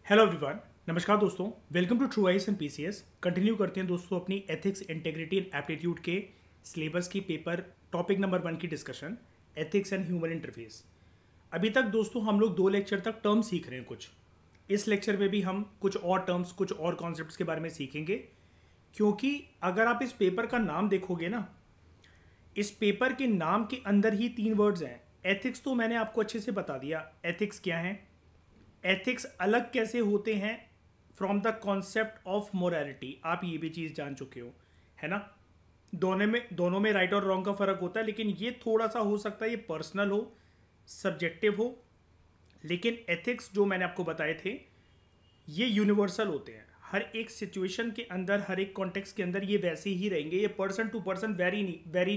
Hello everyone, नमस्कार दोस्तों। Welcome to True IAS and PCS. Continue करते हैं दोस्तों अपनी एथिक्स, इंटेग्रिटी एंड एप्टीट्यूड के सिलेबस की पेपर टॉपिक नंबर 1 की discussion, ethics and human interface. अभी तक दोस्तों हम लोग 2 लेक्चर तक टर्म सीख रहे हैं कुछ। इस लेक्चर में भी हम कुछ और टर्म्स, कुछ और कॉन्सेप्ट्स के बारे में सीखेंगे, क्योंकि अगर आप इस पेपर का नाम देखोगे ना, इस पेपर के नाम के अंदर ही 3 वर्ड्स हैं। एथिक्स तो मैंने आपको अच्छे से बता दिया, एथिक्स क्या है, एथिक्स अलग कैसे होते हैं from the concept of morality, आप ये भी चीज़ जान चुके हो, है ना। दोनों में राइट और रॉन्ग का फर्क होता है, लेकिन ये थोड़ा सा हो सकता है ये पर्सनल हो, सब्जेक्टिव हो, लेकिन एथिक्स जो मैंने आपको बताए थे ये यूनिवर्सल होते हैं। हर एक सिचुएशन के अंदर, हर एक कॉन्टेक्स्ट के अंदर ये वैसे ही रहेंगे, ये पर्सन टू पर्सन वेरी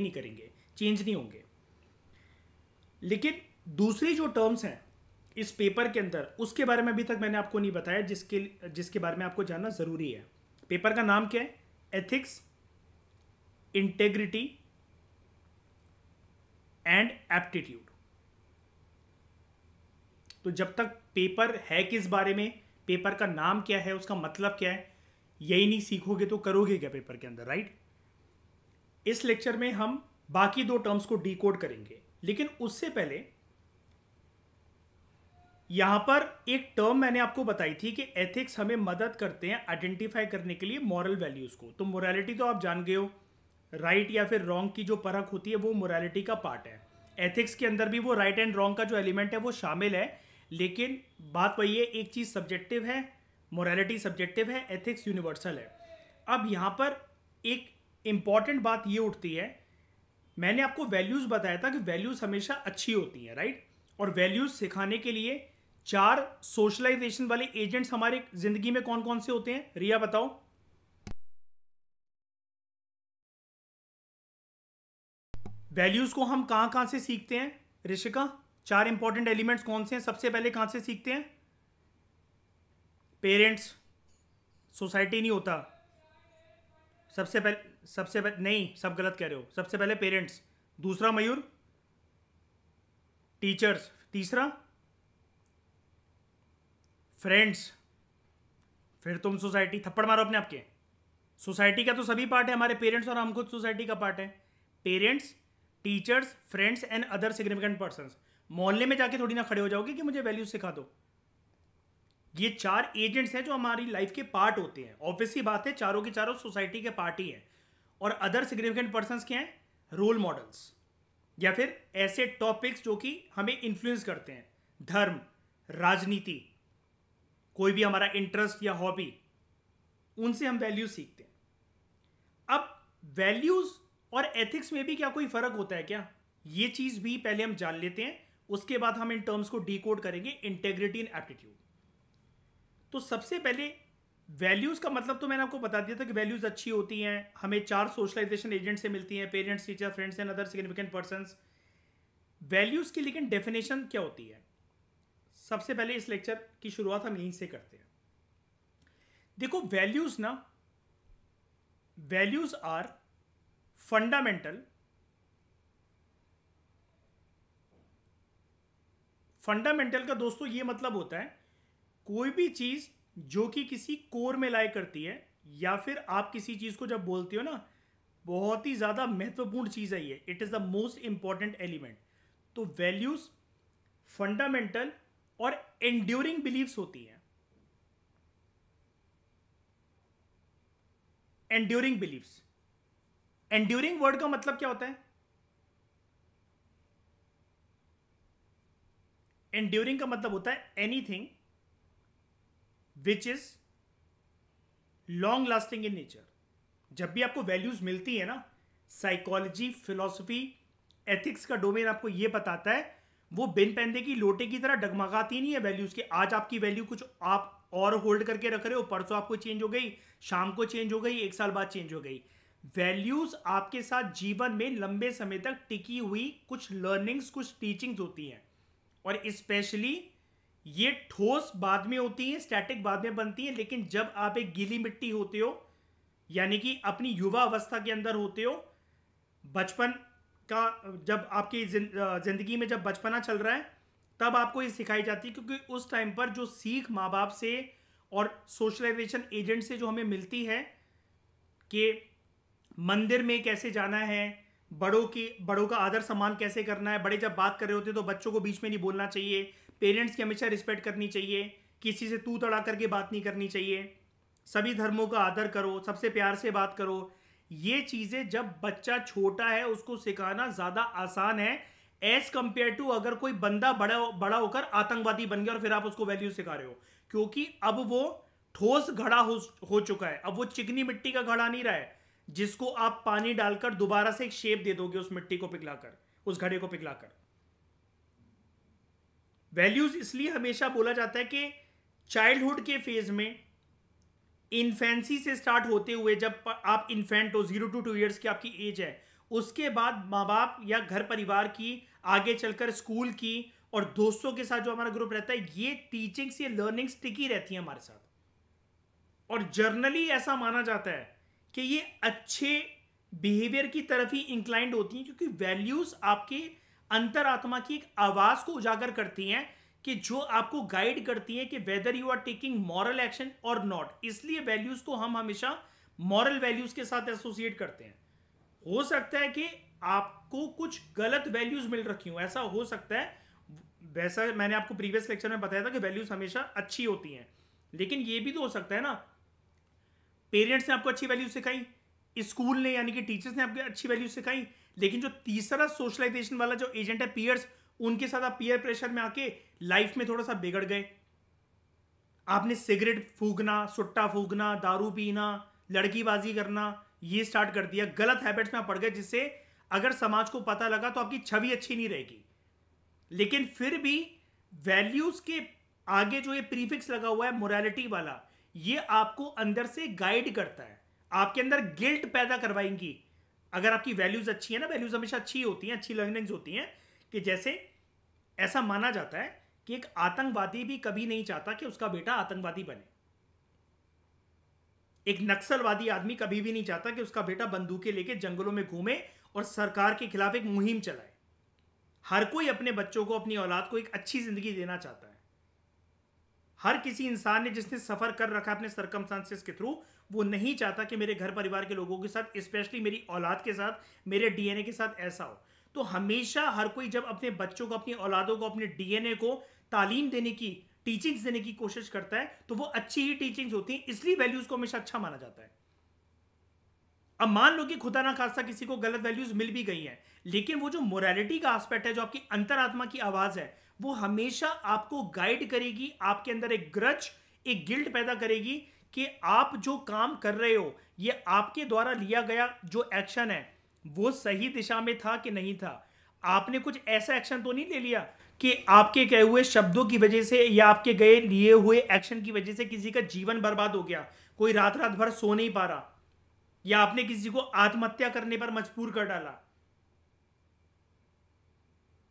नहीं करेंगे, चेंज नहीं होंगे। लेकिन दूसरी जो टर्म्स हैं इस पेपर के अंदर, उसके बारे में अभी तक मैंने आपको नहीं बताया, जिसके बारे में आपको जानना जरूरी है। पेपर का नाम क्या है? Ethics, integrity and aptitude. तो जब तक पेपर है किस बारे में, पेपर का नाम क्या है, उसका मतलब क्या है, यही नहीं सीखोगे तो करोगे क्या पेपर के अंदर, राइट। इस लेक्चर में हम बाकी 2 टर्म्स को डिकोड करेंगे, लेकिन उससे पहले यहां पर एक टर्म मैंने आपको बताई थी कि एथिक्स हमें मदद करते हैं आइडेंटिफाई करने के लिए मॉरल वैल्यूज को। तो मोरालिटी तो आप जान गए हो, राइट या फिर रॉन्ग की जो परख होती है वो मोरालिटी का पार्ट है। एथिक्स के अंदर भी वो राइट एंड रॉन्ग का जो एलिमेंट है वो शामिल है, लेकिन बात वही है, एक चीज सब्जेक्टिव है, मोरालिटी सब्जेक्टिव है, एथिक्स यूनिवर्सल है। अब यहां पर एक इंपॉर्टेंट बात ये उठती है, मैंने आपको वैल्यूज बताया था कि वैल्यूज हमेशा अच्छी होती हैं, राइट। और वैल्यूज सिखाने के लिए 4 सोशलाइजेशन वाले एजेंट्स हमारे जिंदगी में कौन कौन से होते हैं, रिया बताओ। वैल्यूज को हम कहां कहां से सीखते हैं ऋषिका? 4 इंपॉर्टेंट एलिमेंट्स कौन से हैं? सबसे पहले कहां से सीखते हैं? पेरेंट्स, सोसाइटी नहीं होता। सबसे पहले नहीं, सब गलत कह रहे हो। सबसे पहले पेरेंट्स, दूसरा मयूर टीचर्स, तीसरा फ्रेंड्स, फिर तुम सोसाइटी। थप्पड़ मारो अपने आपके। सोसाइटी का तो सभी पार्ट है, हमारे पेरेंट्स और हम खुद सोसाइटी का पार्ट है। Parents, teachers, friends and other significant persons. मोहल्ले में जाके थोड़ी ना खड़े हो जाओगे कि मुझे वैल्यूज सिखा दो। ये 4 एजेंट्स हैं जो हमारी लाइफ के पार्ट होते हैं। ऑब्वियसली बात है, चारों के चारों सोसाइटी के पार्ट ही हैं। और अदर सिग्निफिकेंट पर्संस क्या हैं? रोल मॉडल्स, या फिर ऐसे टॉपिक्स जो कि हमें इन्फ्लुएंस करते हैं। धर्म, राजनीति, कोई भी हमारा इंटरेस्ट या हॉबी, उनसे हम वैल्यूज सीखते हैं। अब वैल्यूज और एथिक्स में भी क्या कोई फर्क होता है क्या? ये चीज भी पहले हम जान लेते हैं, उसके बाद हम इन टर्म्स को डिकोड करेंगे, इंटेग्रिटी एंड एप्टीट्यूड। तो सबसे पहले वैल्यूज का मतलब तो मैंने आपको बता दिया था कि वैल्यूज अच्छी होती हैं, हमें 4 सोशलाइजेशन एजेंट से मिलती हैं, parents, teacher, friends and other significant persons. Values की लेकिन डेफिनेशन क्या होती है? सबसे पहले इस लेक्चर की शुरुआत हम यहीं से करते हैं। देखो, वैल्यूज ना, वैल्यूज आर फंडामेंटल का दोस्तों ये मतलब होता है कोई भी चीज जो कि किसी कोर में लाई करती है, या फिर आप किसी चीज को जब बोलते हो ना, बहुत ही ज्यादा महत्वपूर्ण चीज है ये, it is the most important element. तो वैल्यूज फंडामेंटल और एंड्यूरिंग बिलीव्स होती हैं। एंड्यूरिंग बिलीव्स, एंड्यूरिंग वर्ड का मतलब क्या होता है? एंड्यूरिंग का मतलब होता है anything which is long lasting in nature. जब भी आपको वैल्यूज मिलती है ना, साइकोलॉजी, फिलॉसफी, एथिक्स का डोमेन आपको यह बताता है, वो बिन पैंदे की लोटे की तरह डगमगाती नहीं है वैल्यूज के। आज आपकी वैल्यू कुछ आप और होल्ड करके रख रहे हो, परसों आपको चेंज हो गई, शाम को चेंज हो गई, 1 साल बाद चेंज हो गई। वैल्यूज आपके साथ जीवन में लंबे समय तक टिकी हुई कुछ लर्निंग्स, कुछ टीचिंग्स होती हैं। और स्पेशली ये ठोस बाद में होती है, स्टैटिक बाद में बनती है, लेकिन जब आप एक गीली मिट्टी होते हो, यानी कि अपनी युवा अवस्था के अंदर होते हो, बचपन का, जब आपकी जिंदगी में जब बचपना चल रहा है, तब आपको ये सिखाई जाती है, क्योंकि उस टाइम पर जो सीख माँ बाप से और सोशलाइजेशन एजेंट से जो हमें मिलती है कि मंदिर में कैसे जाना है, बड़ों का आदर सम्मान कैसे करना है, बड़े जब बात कर रहे होते हैं तो बच्चों को बीच में नहीं बोलना चाहिए, पेरेंट्स की हमेशा रिस्पेक्ट करनी चाहिए, किसी से तू तड़ा करके बात नहीं करनी चाहिए, सभी धर्मों का आदर करो, सबसे प्यार से बात करो। ये चीजें जब बच्चा छोटा है उसको सिखाना ज्यादा आसान है एज कंपेयर टू अगर कोई बंदा बड़ा बड़ा होकर आतंकवादी बन गया और फिर आप उसको वैल्यू सिखा रहे हो, क्योंकि अब वो ठोस घड़ा हो चुका है। अब वो चिकनी मिट्टी का घड़ा नहीं रहा है जिसको आप पानी डालकर दोबारा से एक शेप दे दोगे उस मिट्टी को पिघलाकर, उस घड़े को पिघलाकर। वैल्यूज इसलिए हमेशा बोला जाता है कि चाइल्डहुड के फेज में, इन्फेंसी से स्टार्ट होते हुए, जब आप इन्फेंट हो 0 to 2 ईयर्स की आपकी एज है, उसके बाद माँ बाप या घर परिवार की, आगे चलकर स्कूल की और दोस्तों के साथ जो हमारा ग्रुप रहता है, ये टीचिंग्स, ये लर्निंग्स टिकी रहती है हमारे साथ। और जर्नली ऐसा माना जाता है कि ये अच्छे बिहेवियर की तरफ ही इंक्लाइंड होती हैं, क्योंकि वैल्यूज आपके अंतरात्मा की एक आवाज को उजागर करती हैं कि जो आपको गाइड करती है कि whether you are taking moral action और नॉट। इसलिए वैल्यूज को हम हमेशा मॉरल वैल्यूज के साथ एसोसिएट करते हैं। हो सकता है कि आपको कुछ गलत वैल्यूज मिल रखी हो, ऐसा हो सकता है। वैसा मैंने आपको प्रीवियस लेक्चर में बताया था कि वैल्यूज हमेशा अच्छी होती हैं, लेकिन ये भी तो हो सकता है ना, पेरेंट्स ने आपको अच्छी वैल्यू सिखाई, स्कूल ने यानी कि टीचर्स ने आपको अच्छी वैल्यू सिखाई, लेकिन जो तीसरा सोशलाइजेशन वाला जो एजेंट है, पीयर्स, उनके साथ आप पीयर प्रेशर में आके लाइफ में थोड़ा सा बिगड़ गए। आपने सिगरेट फूकना, सुट्टा फूकना, दारू पीना, लड़कीबाजी करना ये स्टार्ट कर दिया, गलत हैबिट्स में आप पड़ गए, जिससे अगर समाज को पता लगा तो आपकी छवि अच्छी नहीं रहेगी। लेकिन फिर भी वैल्यूज के आगे जो ये प्रीफिक्स लगा हुआ है मोरालिटी वाला, ये आपको अंदर से गाइड करता है, आपके अंदर गिल्ट पैदा करवाएंगी। अगर आपकी वैल्यूज अच्छी है ना, वैल्यूज हमेशा अच्छी होती हैं, अच्छी लर्निंग्स होती हैं, कि जैसे ऐसा माना जाता है कि एक आतंकवादी भी कभी नहीं चाहता कि उसका बेटा आतंकवादी बने। एक नक्सलवादी आदमी कभी भी नहीं चाहता कि उसका बेटा बंदूकें लेके जंगलों में घूमे और सरकार के खिलाफ एक मुहिम चलाए। हर कोई अपने बच्चों को, अपनी औलाद को एक अच्छी जिंदगी देना चाहता है। हर किसी इंसान ने जिसने सफर कर रखा है अपने सर्कमस्टांसेस के थ्रू, वो नहीं चाहता कि मेरे घर परिवार के लोगों के साथ, स्पेशली मेरी औलाद के साथ, मेरे डीएनए के साथ ऐसा हो। तो हमेशा हर कोई जब अपने बच्चों को, अपनी औलादों को, अपने डीएनए को तालीम देने की, टीचिंग्स देने की कोशिश करता है, तो वो अच्छी ही टीचिंग्स होती हैं, इसलिए वैल्यूज को हमेशा अच्छा माना जाता है। अब मान लो कि खुदा ना खास्ता किसी को गलत वैल्यूज मिल भी गई हैं, लेकिन वो जो मोरालिटी का एस्पेक्ट है, जो आपकी अंतरात्मा की आवाज है, वो हमेशा आपको गाइड करेगी। आपके अंदर एक ग्रज, एक गिल्ट पैदा करेगी कि आप जो काम कर रहे हो, ये आपके द्वारा लिया गया जो एक्शन है वो सही दिशा में था कि नहीं था। आपने कुछ ऐसा एक्शन तो नहीं ले लिया कि आपके कहे हुए शब्दों की वजह से या आपके गए लिए हुए एक्शन की वजह से किसी का जीवन बर्बाद हो गया, कोई रात रात भर सो नहीं पा रहा, या आपने किसी को आत्महत्या करने पर मजबूर कर डाला,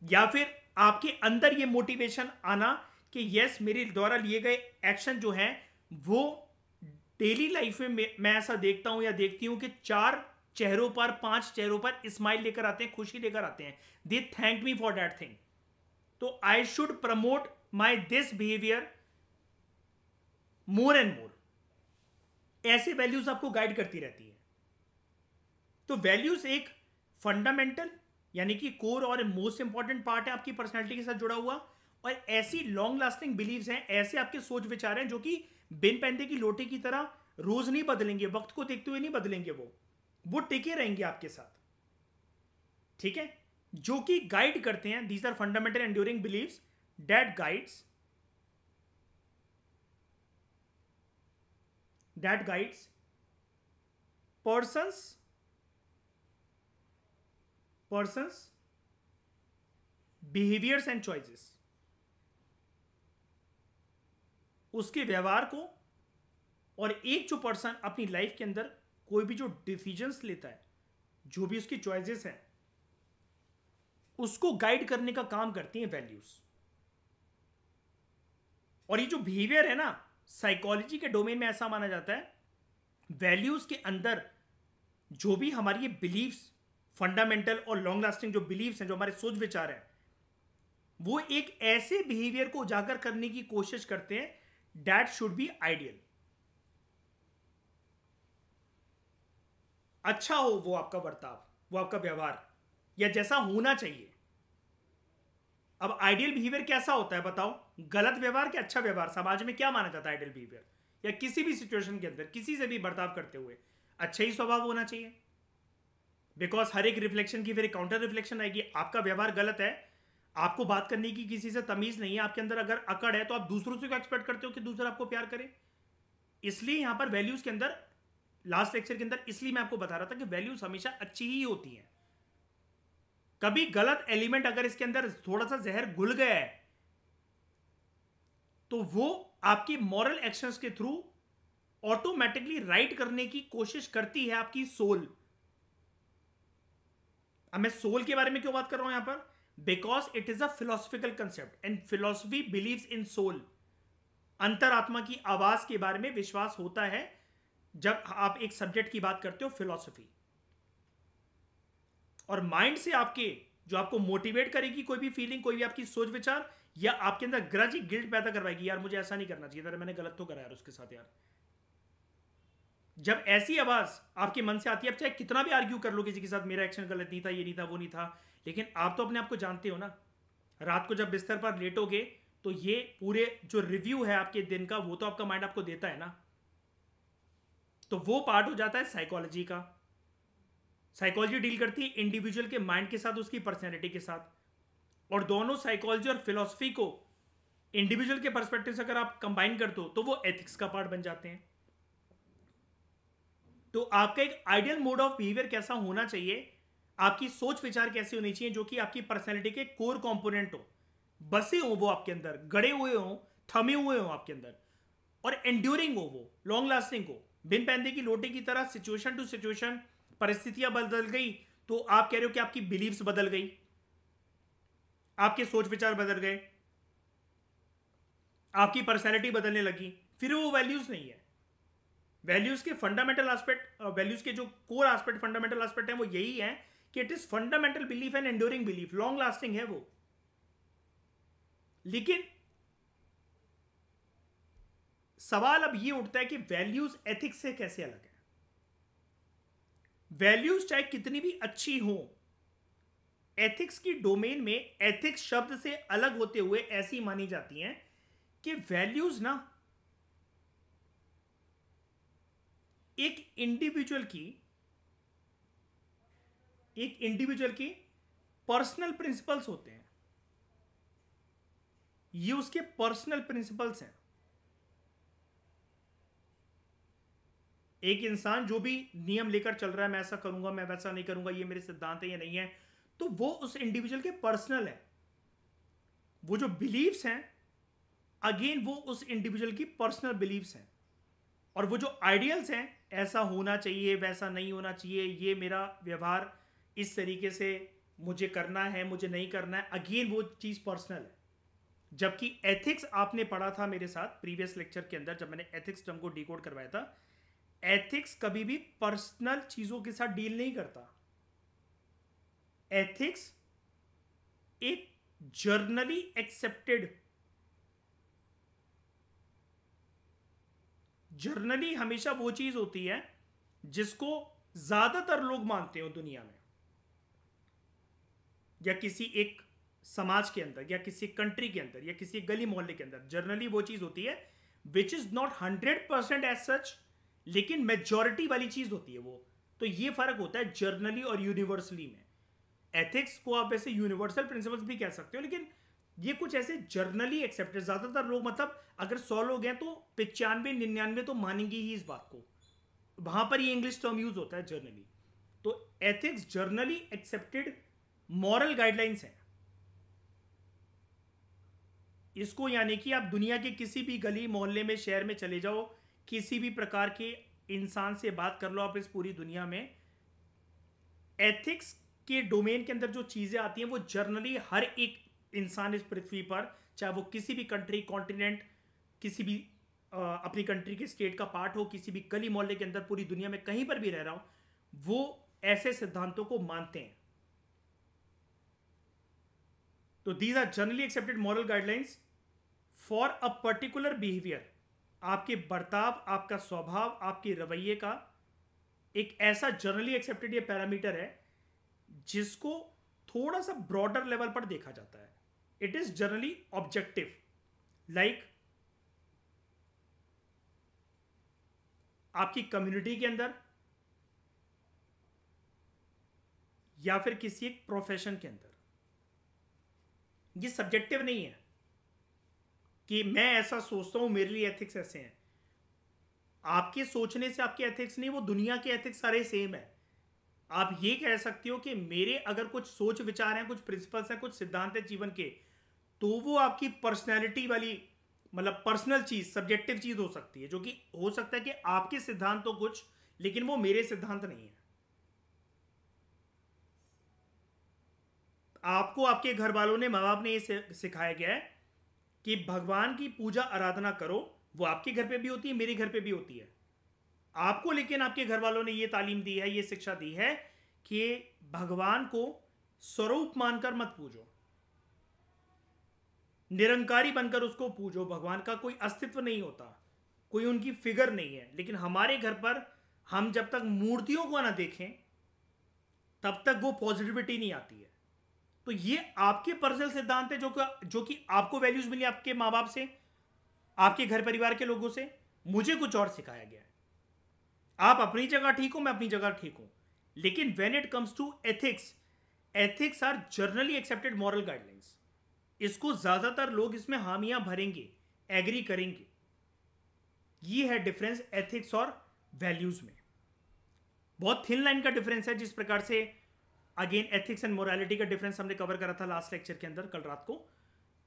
या फिर आपके अंदर ये मोटिवेशन आना कि यस, मेरे द्वारा लिए गए एक्शन जो हैं वो डेली लाइफ में मैं ऐसा देखता हूं या देखती हूं कि 4 चेहरों पर, 5 चेहरों पर स्माइल लेकर आते हैं, खुशी लेकर आते हैं। They thank me for that thing. तो I should promote my this behaviour more and more. ऐसे वैल्यूज आपको गाइड करती रहती है। तो वैल्यूज एक फंडामेंटल यानी कि कोर और मोस्ट इंपॉर्टेंट पार्ट है आपकी पर्सनैलिटी के साथ जुड़ा हुआ, और ऐसी लॉन्ग लास्टिंग बिलीव्स हैं, ऐसे आपके सोच विचार हैं जो कि बिन पैंदे की लोटे की तरह रोज नहीं बदलेंगे, वक्त को देखते हुए नहीं बदलेंगे, वो टिके रहेंगे आपके साथ। ठीक है, जो कि गाइड करते हैं। These are fundamental enduring believes that guides person's behaviours and choices. उसके व्यवहार को, और एक जो पर्सन अपनी लाइफ के अंदर कोई भी जो डिसीजंस लेता है, जो भी उसकी चॉइसेस हैं, उसको गाइड करने का काम करती हैं वैल्यूज। और ये जो बिहेवियर है ना, साइकोलॉजी के डोमेन में ऐसा माना जाता है, वैल्यूज के अंदर जो भी हमारी ये बिलीव्स, फंडामेंटल और लॉन्ग लास्टिंग जो बिलीव्स हैं, जो हमारे सोच विचार हैं, वो एक ऐसे बिहेवियर को उजागर करने की कोशिश करते हैं दैट शुड बी आइडियल, अच्छा हो वो आपका बर्ताव, वो आपका व्यवहार, या जैसा होना चाहिए। अब आइडियल बिहेवियर कैसा होता है बताओ? गलत व्यवहार कि अच्छा व्यवहार? समाज में क्या माना जाता है आइडियल बिहेवियर? या किसी भी सिचुएशन के अंदर किसी से भी बर्ताव करते हुए अच्छा ही स्वभाव होना चाहिए, बिकॉज हर एक रिफ्लेक्शन की फिर एक काउंटर रिफ्लेक्शन आएगी। आपका व्यवहार गलत है, आपको बात करने की किसी से तमीज नहीं है, आपके अंदर अगर अकड़ है, तो आप दूसरों से एक्सपेक्ट करते हो कि दूसरा आपको प्यार करे। इसलिए यहां पर वैल्यूज के अंदर, लास्ट लेक्चर के अंदर इसलिए मैं आपको बता रहा था कि वैल्यूज हमेशा अच्छी ही होती हैं। कभी गलत एलिमेंट अगर इसके अंदर थोड़ा सा जहर घुल गया है, तो वो आपकी मॉरल एक्शंस के थ्रू ऑटोमेटिकली राइट करने की कोशिश करती है आपकी सोल। अब मैं सोल के बारे में क्यों बात कर रहा हूं यहां पर? Because it is a philosophical concept and philosophy believes in soul. अंतरात्मा की आवाज के बारे में विश्वास होता है जब आप एक सब्जेक्ट की बात करते हो फिलॉसफी। और माइंड से आपके, जो आपको मोटिवेट करेगी कोई भी फीलिंग, कोई भी आपकी सोच विचार, या आपके अंदर ग्रज, गिल्ट पैदा करवाएगी, यार मुझे ऐसा नहीं करना चाहिए था, मैंने गलत तो करा यार उसके साथ यार। जब ऐसी आवाज आपके मन से आती है, आप चाहे कितना भी आर्ग्यू कर लो किसी के साथ, मेरा एक्शन गलत नहीं था, ये नहीं था, वो नहीं था, लेकिन आप तो अपने आप को जानते हो ना। रात को जब बिस्तर पर लेटोगे तो ये पूरे जो रिव्यू है आपके दिन का, वो तो आपका माइंड आपको देता है ना। तो वो पार्ट हो जाता है साइकोलॉजी का। साइकोलॉजी डील करती है इंडिविजुअल के माइंड के साथ, उसकी पर्सनैलिटी के साथ। और दोनों साइकोलॉजी और फिलॉसफी को इंडिविजुअल के पर्सपेक्टिव से अगर आप कंबाइन करते हो तो वो एथिक्स का पार्ट बन जाते हैं। तो आपका एक आइडियल मोड ऑफ बिहेवियर कैसा होना चाहिए, आपकी सोच विचार कैसी होनी चाहिए, जो कि आपकी पर्सनैलिटी के कोर कंपोनेंट हो, बसे हो वो आपके अंदर, गड़े हुए हो, थमे हुए हो आपके अंदर, और एंड्यूरिंग हो, वो लॉन्ग लास्टिंग हो। बिन पैंदे की लोटे की तरह सिचुएशन टू सिचुएशन परिस्थितियां बदल गई तो आप कह रहे हो कि आपकी बिलीव्स बदल गई, आपके सोच विचार बदल गए, आपकी पर्सनैलिटी बदलने लगी, फिर वो वैल्यूज नहीं है। वैल्यूज के फंडामेंटल एस्पेक्ट, वैल्यूज के जो कोर एस्पेक्ट, फंडामेंटल एस्पेक्ट है, वो यही है कि it is fundamental belief and enduring belief, long lasting है वो। लेकिन सवाल अब ये उठता है कि वैल्यूज एथिक्स से कैसे अलग है? वैल्यूज चाहे कितनी भी अच्छी हो, एथिक्स की डोमेन में एथिक्स शब्द से अलग होते हुए ऐसी मानी जाती हैं कि वैल्यूज ना एक इंडिविजुअल की पर्सनल प्रिंसिपल्स होते हैं। ये उसके पर्सनल प्रिंसिपल्स हैं। एक इंसान जो भी नियम लेकर चल रहा है, मैं ऐसा करूंगा, मैं वैसा नहीं करूंगा, ये मेरे सिद्धांत है या नहीं है, तो वो उस इंडिविजुअल के पर्सनल है। वो जो बिलीव्स हैं, अगेन वो उस इंडिविजुअल की पर्सनल बिलीव्स हैं। और वो जो आइडियल्स हैं, ऐसा होना चाहिए, वैसा नहीं होना चाहिए, ये मेरा व्यवहार इस तरीके से मुझे करना है, मुझे नहीं करना है, अगेन वो चीज पर्सनल है। जबकि एथिक्स आपने पढ़ा था मेरे साथ प्रीवियस लेक्चर के अंदर, जब मैंने एथिक्स टर्म को डिकोड करवाया था, एथिक्स कभी भी पर्सनल चीजों के साथ डील नहीं करता। एथिक्स एक जर्नली एक्सेप्टेड, जर्नली हमेशा वो चीज होती है जिसको ज्यादातर लोग मानते हो दुनिया में, या किसी एक समाज के अंदर, या किसी कंट्री के अंदर, या किसी गली मोहल्ले के अंदर। जर्नली वो चीज होती है विच इज नॉट 100% एज सच, लेकिन मेजॉरिटी वाली चीज होती है वो। तो ये फर्क होता है जर्नली और यूनिवर्सली में। एथिक्स को आप वैसे यूनिवर्सल प्रिंसिपल्स भी कह सकते हो, लेकिन ये कुछ ऐसे जर्नली एक्सेप्टेड, ज्यादातर लोग, मतलब अगर 100 लोग हैं तो 95-99 तो मानेंगे ही इस बात को। वहां पर ये इंग्लिश टर्म यूज होता है जर्नली। तो ethics generally accepted moral guidelines है। इसको यानी कि आप दुनिया के किसी भी गली मोहल्ले में, शहर में चले जाओ, किसी भी प्रकार के इंसान से बात कर लो आप इस पूरी दुनिया में, एथिक्स के डोमेन के अंदर जो चीजें आती हैं वो जर्नली हर एक इंसान इस पृथ्वी पर, चाहे वो किसी भी कंट्री, कॉन्टिनेंट, किसी भी अपनी कंट्री के स्टेट का पार्ट हो, किसी भी गली मोहल्ले के अंदर, पूरी दुनिया में कहीं पर भी रह रहा हो, वो ऐसे सिद्धांतों को मानते हैं। तो these are generally accepted moral guidelines for a particular behaviour. आपके बर्ताव, आपका स्वभाव, आपके रवैये का एक ऐसा जनरली एक्सेप्टेड ये पैरामीटर है जिसको थोड़ा सा ब्रॉडर लेवल पर देखा जाता है। It is generally objective, like आपकी कम्युनिटी के अंदर या फिर किसी एक प्रोफेशन के अंदर। ये सब्जेक्टिव नहीं है कि मैं ऐसा सोचता हूं मेरे लिए एथिक्स ऐसे हैं। आपके सोचने से आपके एथिक्स नहीं, वो दुनिया के एथिक्स सारे सेम है। आप ये कह सकते हो कि मेरे अगर कुछ सोच विचार हैं, कुछ प्रिंसिपल्स हैं, कुछ सिद्धांत हैं जीवन के, तो वो आपकी पर्सनैलिटी वाली, मतलब पर्सनल चीज, सब्जेक्टिव चीज हो सकती है, जो कि हो सकता है कि आपके सिद्धांत तो कुछ, लेकिन वो मेरे सिद्धांत नहीं है। आपको आपके घर वालों ने, माँ बाप ने ये सिखाया गया है कि भगवान की पूजा आराधना करो। वो आपके घर पे भी होती है, मेरे घर पे भी होती है। आपको लेकिन आपके घर वालों ने ये तालीम दी है, ये शिक्षा दी है कि भगवान को स्वरूप मानकर मत पूजो, निरंकारी बनकर उसको पूजो। भगवान का कोई अस्तित्व नहीं होता, कोई उनकी फिगर नहीं है। लेकिन हमारे घर पर हम जब तक मूर्तियों को ना देखें तब तक वो पॉजिटिविटी नहीं आती है। तो ये आपके पर्सनल सिद्धांत है जो कि आपको वैल्यूज मिली आपके माँ बाप से, आपके घर परिवार के लोगों से। मुझे कुछ और सिखाया गया है। आप अपनी जगह ठीक हो, मैं अपनी जगह ठीक हूं, लेकिन when it comes to ethics, ethics are generally accepted moral guidelines. इसको ज्यादातर लोग इसमें हामियां भरेंगे, एग्री करेंगे। ये है डिफरेंस एथिक्स और वैल्यूज में। बहुत थिन लाइन का डिफरेंस है। जिस प्रकार से अगेन एथिक्स एंड मोरालिटी का डिफरेंस हमने कवर करा था लास्ट लेक्चर के अंदर, कल रात को,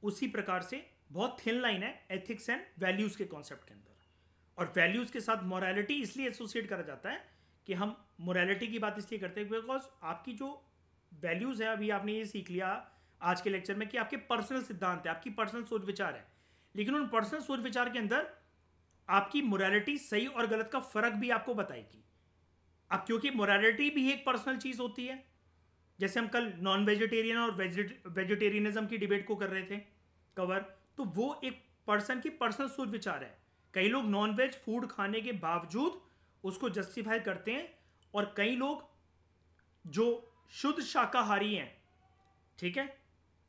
उसी प्रकार से बहुत थिन लाइन है एथिक्स एंड वैल्यूज के कॉन्सेप्ट के अंदर। और वैल्यूज के साथ मोरालिटी इसलिए एसोसिएट करा जाता है कि हम मोरालिटी की बात इसलिए करते हैं बिकॉज आपकी जो वैल्यूज है, अभी आपने ये सीख लिया आज के लेक्चर में कि आपके पर्सनल सिद्धांत है, आपकी पर्सनल सोच विचार है, लेकिन उन पर्सनल सोच विचार के अंदर आपकी मोरालिटी सही और गलत का फर्क भी आपको बताएगी। अब क्योंकि मोरालिटी भी एक पर्सनल चीज होती है, जैसे हम कल नॉन वेजिटेरियन और वेजिटेरियनिज्म की डिबेट को कर रहे थे कवर, तो वो एक पर्सन की पर्सनल सोच विचार है। कई लोग नॉन वेज फूड खाने के बावजूद उसको जस्टिफाई करते हैं, और कई लोग जो शुद्ध शाकाहारी हैं, ठीक है,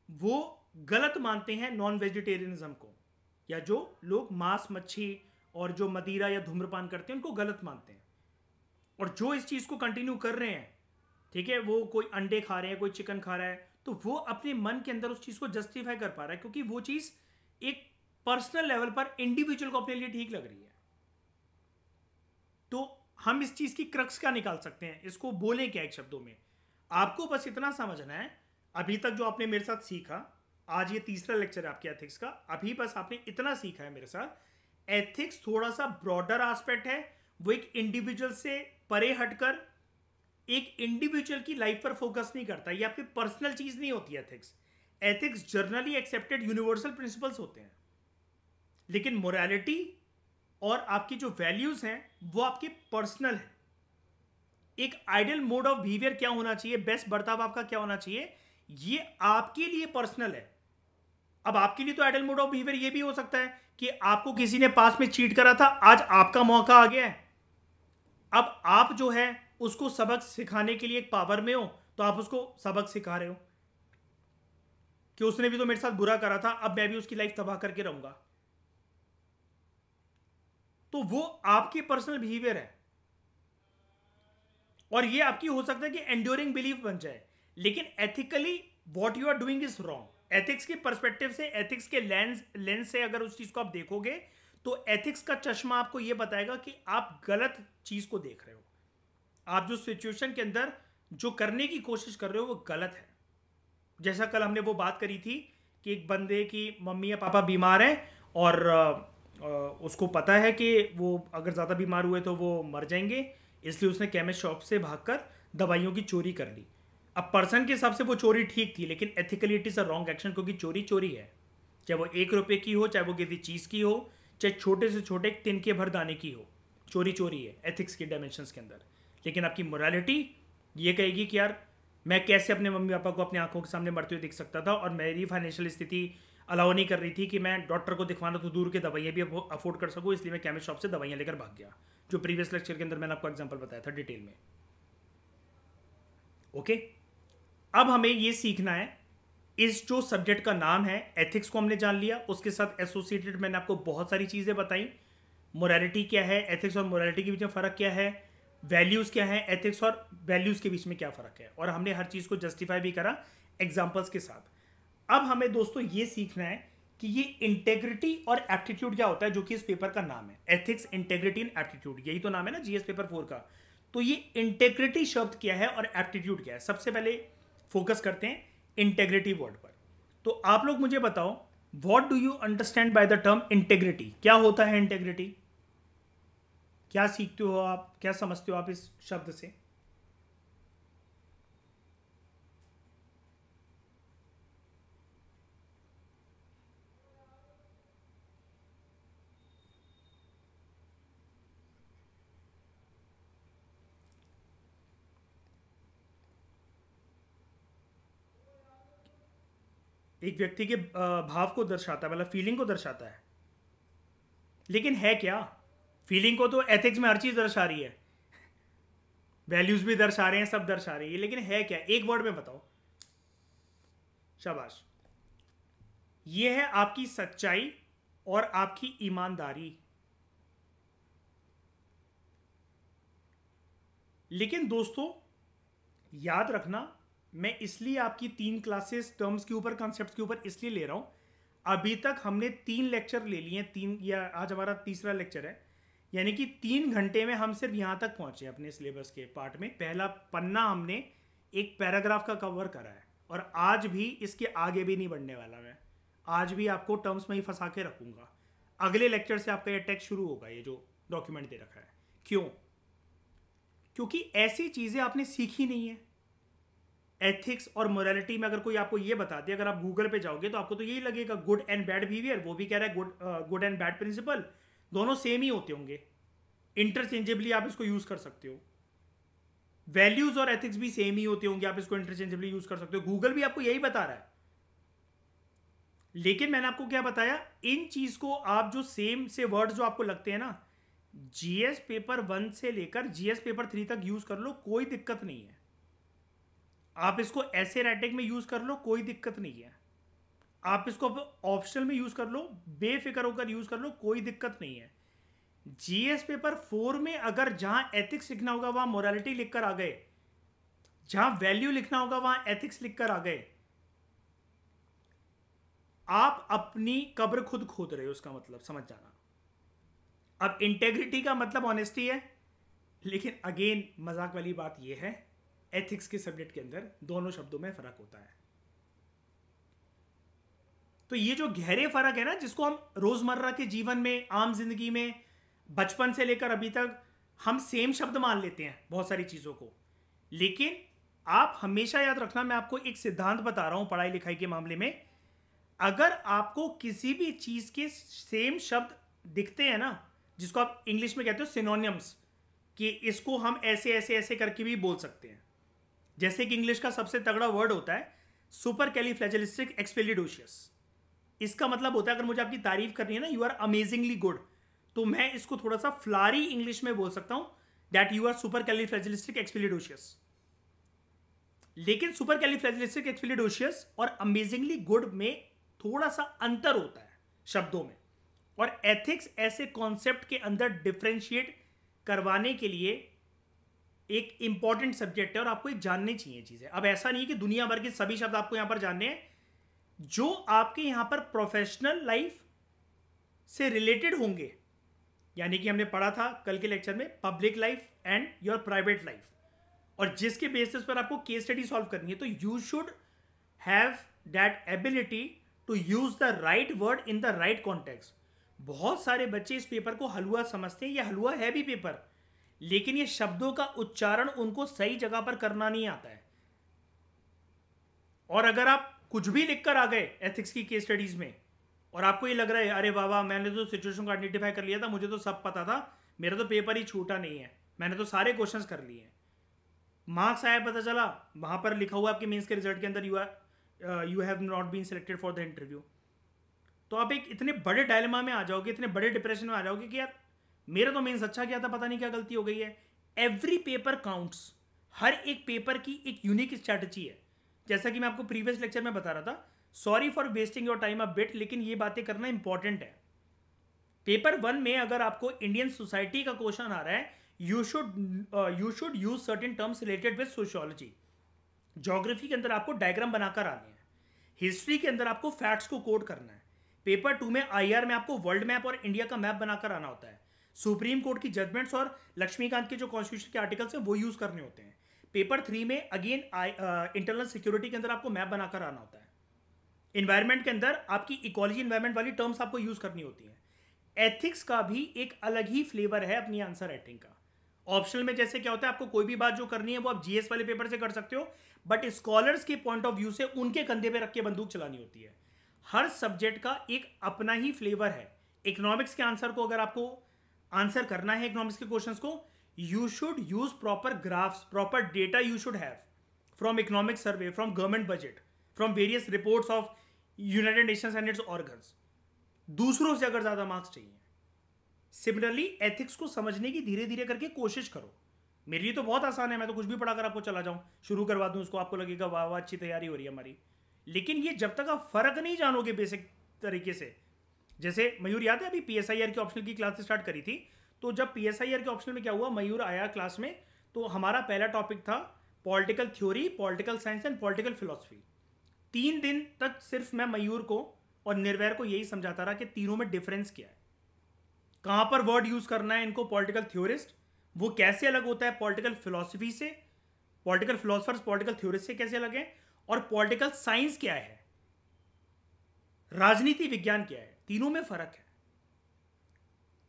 वो गलत मानते हैं नॉन वेजिटेरियनिज्म को, या जो लोग मांस मच्छी और जो मदिरा या धूम्रपान करते हैं उनको गलत मानते हैं। और जो इस चीज को कंटिन्यू कर रहे हैं, ठीक है, वो कोई अंडे खा रहे हैं, कोई चिकन खा रहा है, तो वो अपने मन के अंदर उस चीज को जस्टिफाई कर पा रहा है, क्योंकि वो चीज एक पर्सनल लेवल पर इंडिविजुअल को अपने लिए ठीक लग रही है। तो हम इस चीज की क्रक्स क्या निकाल सकते हैं, इसको बोले क्या एक शब्दों में। आपको बस इतना समझना है, अभी तक जो आपने मेरे साथ सीखा, आज ये तीसरा लेक्चर है आपके एथिक्स का, अभी बस आपने इतना सीखा है मेरे साथ। एथिक्स थोड़ा सा ब्रॉडर एस्पेक्ट है, वो एक इंडिविजुअल से परे हटकर एक इंडिविजुअल की लाइफ पर फोकस नहीं करता। ये आपकी पर्सनल चीज नहीं होती ethics. Ethics generally accepted universal principles होते हैं, लेकिन मोरालिटी और आपकी जो वैल्यूज हैं वो आपके पर्सनल है। एक आइडियल मोड ऑफ बिहेवियर क्या होना चाहिए, बेस्ट बर्ताव आपका क्या होना चाहिए, ये आपके लिए पर्सनल है। अब आपके लिए तो आइडियल मोड ऑफ बिहेवियर ये भी हो सकता है कि आपको किसी ने पास में चीट करा था, आज आपका मौका आ गया है, अब आप जो है उसको सबक सिखाने के लिए एक पावर में हो, तो आप उसको सबक सिखा रहे हो कि उसने भी तो मेरे साथ बुरा करा था, अब मैं भी उसकी लाइफ तबाह करके रहूंगा। तो वो आपकी पर्सनल बिहेवियर है, और ये आपकी हो सकता है कि एंड्योरिंग बिलीफ बन जाए, लेकिन ethically what you are doing is wrong. Ethics के पर्सपेक्टिव से, एथिक्स के लेंस से अगर उस चीज को आप देखोगे, तो एथिक्स का चश्मा आपको यह बताएगा कि आप गलत चीज को देख रहे हो। आप जो सिचुएशन के अंदर जो करने की कोशिश कर रहे हो वो गलत है। जैसा कल हमने वो बात करी थी कि एक बंदे की मम्मी या पापा बीमार हैं, और उसको पता है कि वो अगर ज़्यादा बीमार हुए तो वो मर जाएंगे, इसलिए उसने केमिस्ट शॉप से भागकर दवाइयों की चोरी कर ली। अब पर्सन के हिसाब से वो चोरी ठीक थी, लेकिन ethically it is a wrong action, क्योंकि चोरी चोरी है, चाहे वो 1 रुपये की हो, चाहे वो किसी चीज़ की हो, चाहे छोटे से छोटे तिनके भर दाने की हो, चोरी चोरी है एथिक्स के डायमेंशंस के अंदर। लेकिन आपकी मोरालिटी ये कहेगी कि यार मैं कैसे अपने मम्मी पापा को अपनी आंखों के सामने मरते हुए दिख सकता था, और मेरी फाइनेंशियल स्थिति अलाउ नहीं कर रही थी कि मैं डॉक्टर को दिखवाना तो दूर के दवाइयाँ भी अफोर्ड कर सकूँ, इसलिए मैं केमिस्ट शॉप से दवाइयाँ लेकर भाग गया, जो प्रीवियस लेक्चर के अंदर मैंने आपको एग्जाम्पल बताया था डिटेल में। ओके, अब हमें ये सीखना है, इस जो सब्जेक्ट का नाम है एथिक्स को हमने जान लिया, उसके साथ एसोसिएटेड मैंने आपको बहुत सारी चीज़ें बताई। मोरालिटी क्या है, एथिक्स और मोरालिटी के बीच में फ़र्क क्या है, वैल्यूज़ क्या है, एथिक्स और वैल्यूज़ के बीच में क्या फ़र्क है, और हमने हर चीज़ को जस्टिफाई भी करा एग्जाम्पल्स के साथ। अब हमें दोस्तों ये सीखना है कि ये इंटेग्रिटी और एप्टीट्यूड क्या होता है, जो कि इस पेपर का नाम है, एथिक्स, इंटेग्रिटी एंड एप्टीट्यूड, यही तो नाम है ना जीएस पेपर 4 का। तो ये इंटेग्रिटी शब्द क्या है और एप्टीट्यूड क्या है, सबसे पहले फोकस करते हैं इंटेग्रिटी वर्ड पर। तो आप लोग मुझे बताओ, what do you understand by the term integrity, क्या होता है इंटेग्रिटी, क्या सीखते हो आप, क्या समझते हो आप इस शब्द से? एक व्यक्ति के भाव को दर्शाता है, मतलब फीलिंग को दर्शाता है, लेकिन है क्या? फीलिंग को तो एथिक्स में हर चीज दर्शा रही है, वैल्यूज भी दर्शा रहे हैं, सब दर्शा रही है, लेकिन है क्या? एक वर्ड में बताओ। शाबाश, ये है आपकी सच्चाई और आपकी ईमानदारी। लेकिन दोस्तों याद रखना, मैं इसलिए आपकी 3 क्लासेस टर्म्स के ऊपर, कॉन्सेप्ट्स के ऊपर इसलिए ले रहा हूं, अभी तक हमने 3 लेक्चर ले लिए हैं, 3 या आज हमारा तीसरा लेक्चर है, यानी कि 3 घंटे में हम सिर्फ यहां तक पहुंचे अपने सिलेबस के पार्ट में। पहला पन्ना हमने एक पैराग्राफ का कवर करा है, और आज भी इसके आगे भी नहीं बढ़ने वाला मैं, आज भी आपको टर्म्स में ही फंसा के रखूंगा। अगले लेक्चर से आपका ये टेक्स्ट शुरू होगा, ये जो डॉक्यूमेंट दे रखा है। क्यों? क्योंकि ऐसी चीजें आपने सीखी नहीं है। एथिक्स और मोरालिटी में अगर कोई आपको ये बता दे, अगर आप गूगल पे जाओगे तो आपको तो यही लगेगा गुड एंड बैड बिहेवियर, वो भी कह रहा है गुड एंड बैड प्रिंसिपल, दोनों सेम ही होते होंगे, इंटरचेंजेबली आप इसको यूज कर सकते हो। वैल्यूज और एथिक्स भी सेम ही होते होंगे, आप इसको इंटरचेंजेबली यूज कर सकते हो, गूगल भी आपको यही बता रहा है। लेकिन मैंने आपको क्या बताया, इन चीज को आप जो सेम से वर्ड जो आपको लगते हैं ना, जीएस पेपर 1 से लेकर जीएस पेपर 3 तक यूज कर लो, कोई दिक्कत नहीं है। आप इसको ऐसे राइटिंग में यूज कर लो, कोई दिक्कत नहीं है। आप इसको ऑप्शनल में यूज कर लो, बेफिक्र होकर यूज कर लो, कोई दिक्कत नहीं है। जीएस पेपर 4 में अगर जहां एथिक्स लिखना होगा वहां मोरालिटी लिखकर आ गए, जहां वैल्यू लिखना होगा वहां एथिक्स लिखकर आ गए, आप अपनी कब्र खुद खोद रहे हो, उसका मतलब समझ जाना। अब इंटेग्रिटी का मतलब ऑनेस्टी है, लेकिन अगेन मजाक वाली बात यह है, एथिक्स के सब्जेक्ट के अंदर दोनों शब्दों में फर्क होता है। तो ये जो गहरे फर्क है ना, जिसको हम रोजमर्रा के जीवन में, आम जिंदगी में, बचपन से लेकर अभी तक हम सेम शब्द मान लेते हैं बहुत सारी चीजों को, लेकिन आप हमेशा याद रखना, मैं आपको एक सिद्धांत बता रहा हूं पढ़ाई लिखाई के मामले में, अगर आपको किसी भी चीज के सेम शब्द दिखते हैं ना, जिसको आप इंग्लिश में कहते हो सिनोनिम्स, कि इसको हम ऐसे ऐसे ऐसे करके भी बोल सकते हैं। जैसे कि इंग्लिश का सबसे तगड़ा वर्ड होता है सुपरकैलिफ्रैजिलिस्टिक एक्सपिलिडोशियस। इसका मतलब होता है, अगर मुझे आपकी तारीफ करनी है ना, यू आर अमेजिंगली गुड, तो मैं इसको थोड़ा सा फ्लारी इंग्लिश में बोल सकता हूं, दैट यू आर सुपरकैलिफ्रैजिलिस्टिक एक्सपिलिडोशियस। लेकिन सुपरकैलिफ्रैजिलिस्टिक एक्सपिलिडोशियस और अमेजिंगली गुड में थोड़ा सा अंतर होता है शब्दों में, और एथिक्स ऐसे कॉन्सेप्ट के अंदर डिफरेंशिएट करवाने के लिए एक इंपॉर्टेंट सब्जेक्ट है, और आपको एक जाननी चाहिए चीजें। अब ऐसा नहीं है कि दुनिया भर के सभी शब्द आपको यहां पर जानने हैं, जो आपके यहां पर प्रोफेशनल लाइफ से रिलेटेड होंगे, यानी कि हमने पढ़ा था कल के लेक्चर में public life and your private life, और जिसके बेसिस पर आपको केस स्टडी सॉल्व करनी है, तो you should have that ability to use the right word in the right context. बहुत सारे बच्चे इस पेपर को हलवा समझते हैं, ये हलवा है भी पेपर, लेकिन ये शब्दों का उच्चारण उनको सही जगह पर करना नहीं आता है। और अगर आप कुछ भी लिखकर आ गए एथिक्स की केस स्टडीज में, और आपको ये लग रहा है अरे बाबा मैंने तो सिचुएशन को आइडेंटिफाई कर लिया था, मुझे तो सब पता था, मेरा तो पेपर ही छूटा नहीं है, मैंने तो सारे क्वेश्चंस कर लिए हैं, मार्क्स आया, पता चला वहां पर लिखा हुआ आपके मेंस के रिजल्ट के अंदर you have not been selected for the interview. तो आप एक इतने बड़े डायलेमा में आ जाओगे, इतने बड़े डिप्रेशन में आ जाओगे कि यार मेरा तो मेंस अच्छा गया था, पता नहीं क्या गलती हो गई है। एवरी पेपर काउंट्स, हर एक पेपर की एक यूनिक स्ट्रैटेजी है। जैसा कि मैं आपको प्रीवियस लेक्चर में बता रहा था, sorry for wasting your time a bit, लेकिन ये बातें करना इंपॉर्टेंट है। पेपर 1 में अगर आपको इंडियन सोसाइटी का क्वेश्चन आ रहा है, you should use certain terms related with sociology. Geography के अंदर आपको डायग्राम बनाकर आने हैं। हिस्ट्री के अंदर आपको फैक्ट्स को कोड करना है। पेपर 2 में आईआर में आपको वर्ल्ड मैप और इंडिया का मैप बनाकर आना होता है। सुप्रीम कोर्ट की जजमेंट्स और लक्ष्मीकांत के जो कॉन्स्टिट्यूशन के आर्टिकल्स हैं वो यूज करने होते हैं। पेपर 3 में अगेन इंटरनल सिक्योरिटी के अंदर आपको मैप बनाकर आना होता है। इन्वायरमेंट के अंदर आपकी इकोलॉजी इन्वायरमेंट वाली टर्म्स आपको यूज करनी होती है। एथिक्स का भी एक अलग ही फ्लेवर है अपनी आंसर राइटिंग का। ऑप्शनल में जैसे क्या होता है, आपको कोई भी बात जो करनी है वो आप जीएस वाले पेपर से कर सकते हो, बट स्कॉलर्स के पॉइंट ऑफ व्यू से उनके कंधे पे रख के बंदूक चलानी होती है। हर सब्जेक्ट का एक अपना ही फ्लेवर है। इकोनॉमिक्स के आंसर को अगर आपको आंसर करना है इकोनॉमिक्स के क्वेश्चंस को, you should use proper graphs, proper data you should have from economic survey, from government budget, from various reports of United Nations and it's organs. दूसरों से अगर ज्यादा मार्क्स चाहिए। सिमिलरली एथिक्स को समझने की धीरे धीरे करके कोशिश करो। मेरे लिए तो बहुत आसान है, मैं तो कुछ भी पढ़ाकर आपको चला जाऊं, शुरू करवा दूं उसको, आपको लगेगा वाह वाह अच्छी तैयारी हो रही है हमारी। लेकिन ये जब तक आप फर्क नहीं जानोगे बेसिक तरीके से, जैसे मयूर याद है अभी पीएसआईआर की ऑप्शनल की क्लास स्टार्ट करी थी, तो जब पीएसआईआर के ऑप्शनल में क्या हुआ, मयूर आया क्लास में, तो हमारा पहला टॉपिक था political theory, political science and political philosophy. 3 दिन तक सिर्फ मैं मयूर को और निर्वैर को यही समझाता रहा कि तीनों में डिफरेंस क्या है, कहां पर वर्ड यूज करना है इनको। पॉलिटिकल थ्योरिस्ट वो कैसे अलग होता है पॉलिटिकल फिलोसफी से, पॉलिटिकल फिलोसफर्स पॉलिटिकल थ्योरिस्ट से कैसे अलग है, और पॉलिटिकल साइंस क्या है, राजनीति विज्ञान क्या है, तीनों में फर्क है।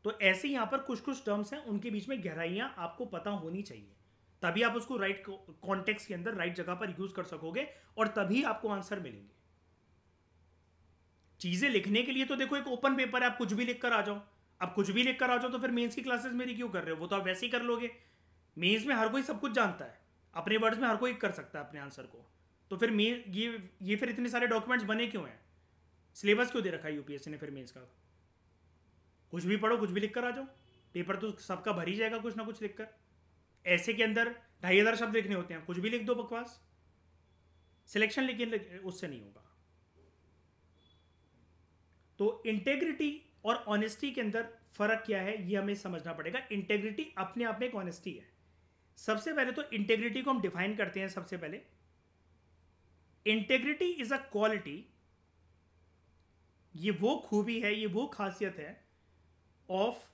तो ऐसे यहां पर कुछ कुछ टर्म्स हैं, उनके बीच में गहराइयां आपको पता होनी चाहिए, तभी आप उसको राइट कॉन्टेक्स्ट के अंदर राइट जगह पर यूज कर सकोगे और तभी आपको आंसर मिलेंगे। चीजें लिखने के लिए तो देखो एक ओपन पेपर है, आप कुछ भी लिख कर आ जाओ। अब कुछ भी लिख कर आ जाओ तो फिर मेंस की क्लासेस मेरी क्यों कर रहे हो, वो तो आप वैसे ही कर लोगे। मेंस में हर कोई सब कुछ जानता है, अपने वर्ड्स में हर कोई कर सकता है अपने आंसर को। तो फिर ये फिर इतने सारे डॉक्यूमेंट्स बने क्यों हैं, सिलेबस क्यों दे रखा है यूपीएससी ने फिर मेंस का। कुछ भी पढ़ो, कुछ भी लिख कर आ जाओ, पेपर तो सबका भर ही जाएगा कुछ ना कुछ लिखकर। ऐसे के अंदर 2500 शब्द लिखने होते हैं, कुछ भी लिख दो बकवास, सिलेक्शन लेकिन उससे नहीं होगा। तो इंटेग्रिटी और ऑनेस्टी के अंदर फर्क क्या है ये हमें समझना पड़ेगा। इंटेग्रिटी अपने आप में एक ऑनेस्टी है। सबसे पहले तो इंटेग्रिटी को हम डिफाइन करते हैं। सबसे पहले इंटेग्रिटी इज अ क्वालिटी, ये वो खूबी है, ये वो खासियत है ऑफ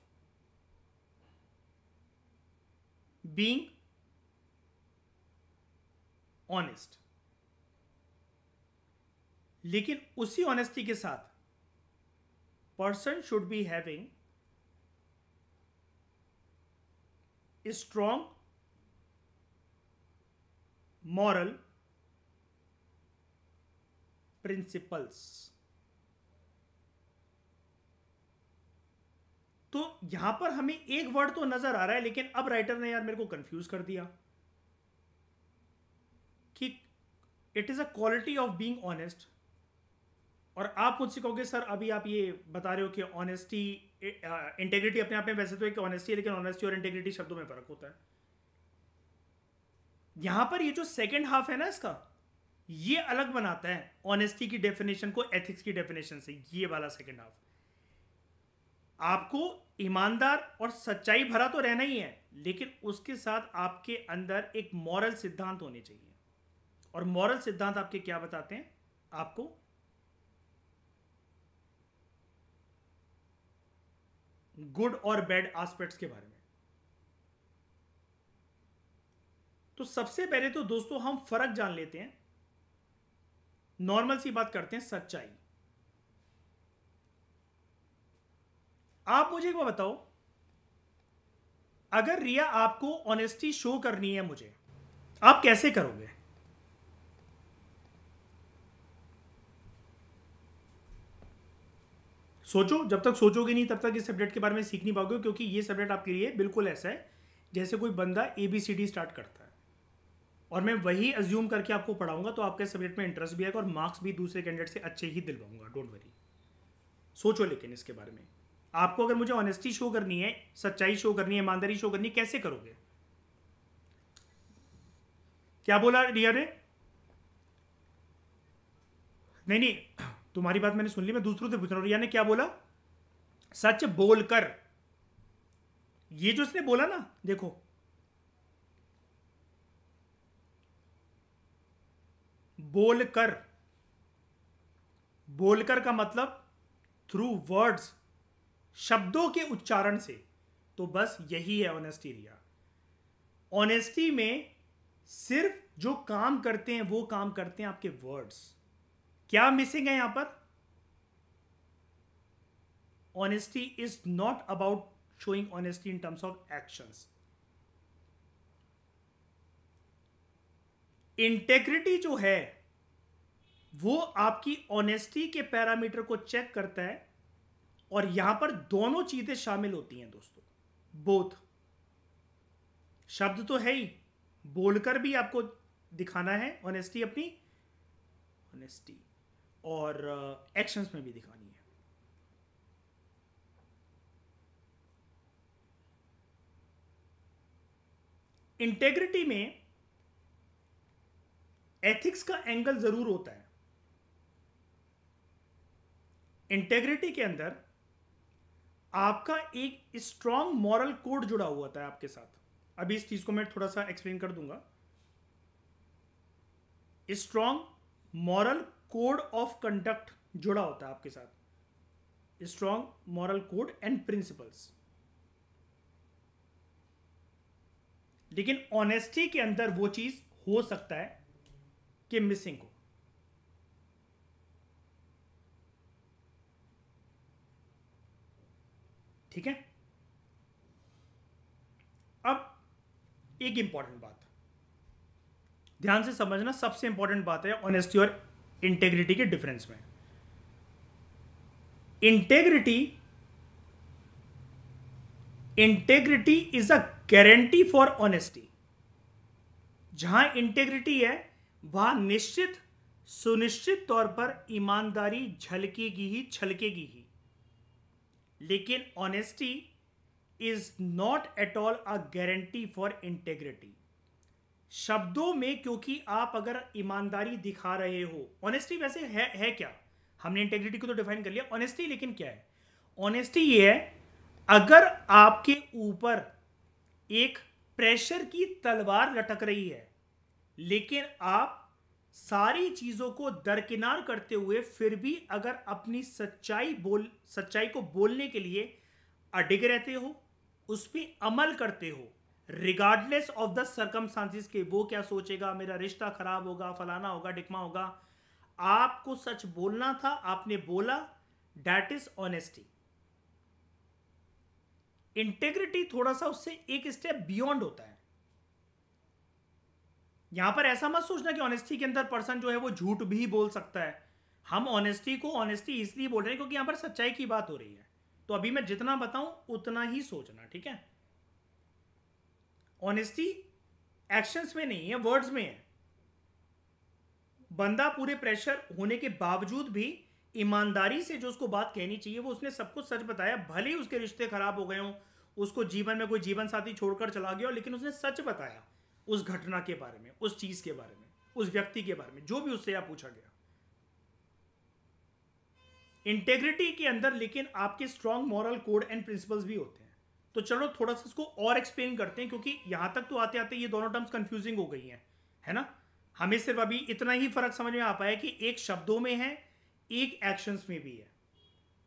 बीइंग ऑनेस्ट। लेकिन उसी ऑनेस्टी के साथ person should be having strong moral principles। तो यहां पर हमें एक वर्ड तो नजर आ रहा है, लेकिन अब राइटर ने यार मेरे को कंफ्यूज कर दिया कि it is a quality of being honest. और आप मुझसे कहोगे सर अभी आप ये बता रहे हो कि ऑनेस्टी इंटेग्रिटी अपने आप में वैसे तो एक ऑनेस्टी है, लेकिन ऑनेस्टी और इंटेग्रिटी शब्दों में फर्क होता है। यहां पर ये जो सेकंड हाफ है ना इसका, ये अलग बनाता है ऑनेस्टी की डेफिनेशन को एथिक्स की डेफिनेशन से। ये वाला सेकंड हाफ आपको ईमानदार और सच्चाई भरा तो रहना ही है, लेकिन उसके साथ आपके अंदर एक मॉरल सिद्धांत होने चाहिए। और मॉरल सिद्धांत आपके क्या बताते हैं, आपको गुड और बैड एस्पेक्ट्स के बारे में। तो सबसे पहले तो दोस्तों हम फर्क जान लेते हैं, नॉर्मल सी बात करते हैं, सच्चाई। आप मुझे एक बात बताओ, अगर रिया आपको ऑनेस्टी शो करनी है मुझे, आप कैसे करोगे? सोचो, जब तक सोचोगे नहीं तब तक इस सब्जेक्ट के बारे में सीख नहीं पाओगे, क्योंकि ये सब्जेक्ट आपके लिए बिल्कुल ऐसा है जैसे कोई बंदा ABCD स्टार्ट करता है। और मैं वही अज्यूम करके आपको पढ़ाऊंगा, तो आपके सब्जेक्ट में इंटरेस्ट भी आएगा और मार्क्स भी दूसरे कैंडिडेट से अच्छे ही दिलवाऊंगा, डोंट वरी। सोचो लेकिन इसके बारे में, आपको अगर मुझे ऑनेस्टी शो करनी है, सच्चाई शो करनी है, ईमानदारी शो करनी है, कैसे करोगे? क्या बोला रिया ने? नहीं नहीं, तुम्हारी बात मैंने सुन ली, मैं दूसरों से पूछ रहा हूं। रिया ने क्या बोला? सच बोलकर। ये जो इसने बोला ना, देखो, बोलकर, बोलकर का मतलब थ्रू वर्ड्स, शब्दों के उच्चारण से। तो बस यही है ऑनेस्टी रिया। ऑनेस्टी में सिर्फ जो काम करते हैं वो काम करते हैं आपके वर्ड्स। क्या मिसिंग है यहां पर? Honesty is not about showing honesty in terms of actions. Integrity जो है वो आपकी ऑनेस्टी के पैरामीटर को चेक करता है, और यहां पर दोनों चीजें शामिल होती हैं दोस्तों, बोथ। शब्द तो है ही, बोलकर भी आपको दिखाना है ऑनेस्टी अपनी, ऑनेस्टी, और एक्शंस में भी दिखानी है। इंटेग्रिटी में एथिक्स का एंगल जरूर होता है। इंटेग्रिटी के अंदर आपका एक स्ट्रॉन्ग मॉरल कोड जुड़ा हुआ होता है आपके साथ। अभी इस चीज को मैं थोड़ा सा एक्सप्लेन कर दूंगा। Strong moral code of conduct जुड़ा होता है आपके साथ, strong moral code and principles. लेकिन ऑनेस्टी के अंदर वो चीज हो सकता है कि मिसिंग हो। ठीक है? अब एक इंपॉर्टेंट बात ध्यान से समझना, सबसे इंपॉर्टेंट बात है ऑनेस्टी और इंटेग्रिटी के डिफरेंस में। Integrity is a guarantee for honesty. जहां इंटेग्रिटी है वहां निश्चित सुनिश्चित तौर पर ईमानदारी झलकेगी ही, छलकेगी ही। लेकिन honesty is not at all a guarantee for integrity. शब्दों में, क्योंकि आप अगर ईमानदारी दिखा रहे हो, ऑनेस्टी वैसे है क्या? हमने इंटेग्रिटी को तो डिफाइन कर लिया, ऑनेस्टी लेकिन क्या है? ऑनेस्टी ये है, अगर आपके ऊपर एक प्रेशर की तलवार लटक रही है, लेकिन आप सारी चीजों को दरकिनार करते हुए फिर भी अगर अपनी सच्चाई को बोलने के लिए अडिग रहते हो, उस पर अमल करते हो, रिगार्डलेस ऑफ द सर्कमस्टांसिस के, वो क्या सोचेगा, मेरा रिश्ता खराब होगा, फलाना होगा, डिकमा होगा, आपको सच बोलना था, आपने बोला, दैट इज ऑनेस्टी। इंटेग्रिटी थोड़ा सा उससे एक स्टेप बियॉन्ड होता है। यहां पर ऐसा मत सोचना कि ऑनेस्टी के अंदर पर्सन जो है वो झूठ भी बोल सकता है। हम ऑनेस्टी को ऑनेस्टी इसलिए बोल रहे हैं क्योंकि यहां पर सच्चाई की बात हो रही है। तो अभी मैं जितना बताऊं उतना ही सोचना, ठीक है? ऑनेस्टी एक्शंस में नहीं है, वर्ड्स में है। बंदा पूरे प्रेशर होने के बावजूद भी ईमानदारी से जो उसको बात कहनी चाहिए वो उसने सब कुछ सच बताया, भले ही उसके रिश्ते खराब हो गए हों, उसको जीवन में कोई जीवन साथी छोड़कर चला गया हो, लेकिन उसने सच बताया उस घटना के बारे में, उस चीज के बारे में, उस व्यक्ति के बारे में, जो भी उससे आप पूछा गया। इंटेग्रिटी के अंदर लेकिन आपके strong moral code and principles भी होते हैं। तो चलो थोड़ा सा इसको और एक्सप्लेन करते हैं, क्योंकि यहां तक तो आते आते ये दोनों टर्म्स कंफ्यूजिंग हो गई हैं, है ना? हमें सिर्फ अभी इतना ही फर्क समझ में आ पाया कि एक शब्दों में है, एक एक्शंस में भी है।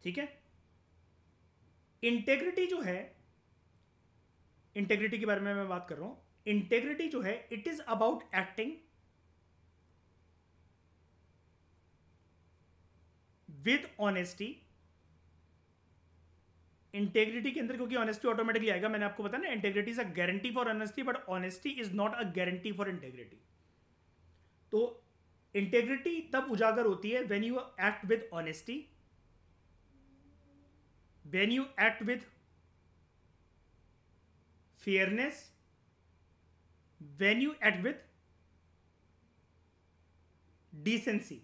ठीक है? इंटेग्रिटी जो है, इंटेग्रिटी के बारे में मैं बात कर रहा हूं। इंटेग्रिटी जो है, it is about acting with honesty. Integrity के अंदर, क्योंकि ऑनेस्टी ऑटोमेटिकली आएगा, मैंने आपको बताया ना, integrity is a guarantee for honesty, but honesty is not a guarantee for integrity. तो इंटेग्रिटी तब उजागर होती है when you act with honesty, when you act with fairness, when you act with decency.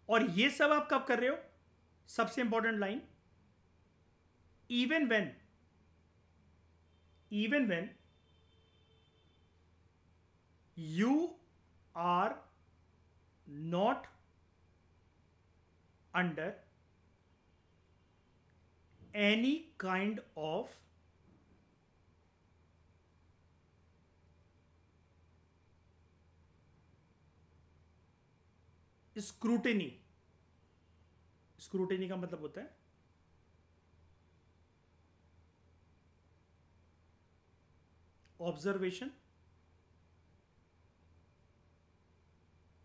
और ये सब आप कब कर रहे हो? सबसे important line, even when you are not under any kind of scrutiny. Scrutiny का मतलब होता है ऑब्जर्वेशन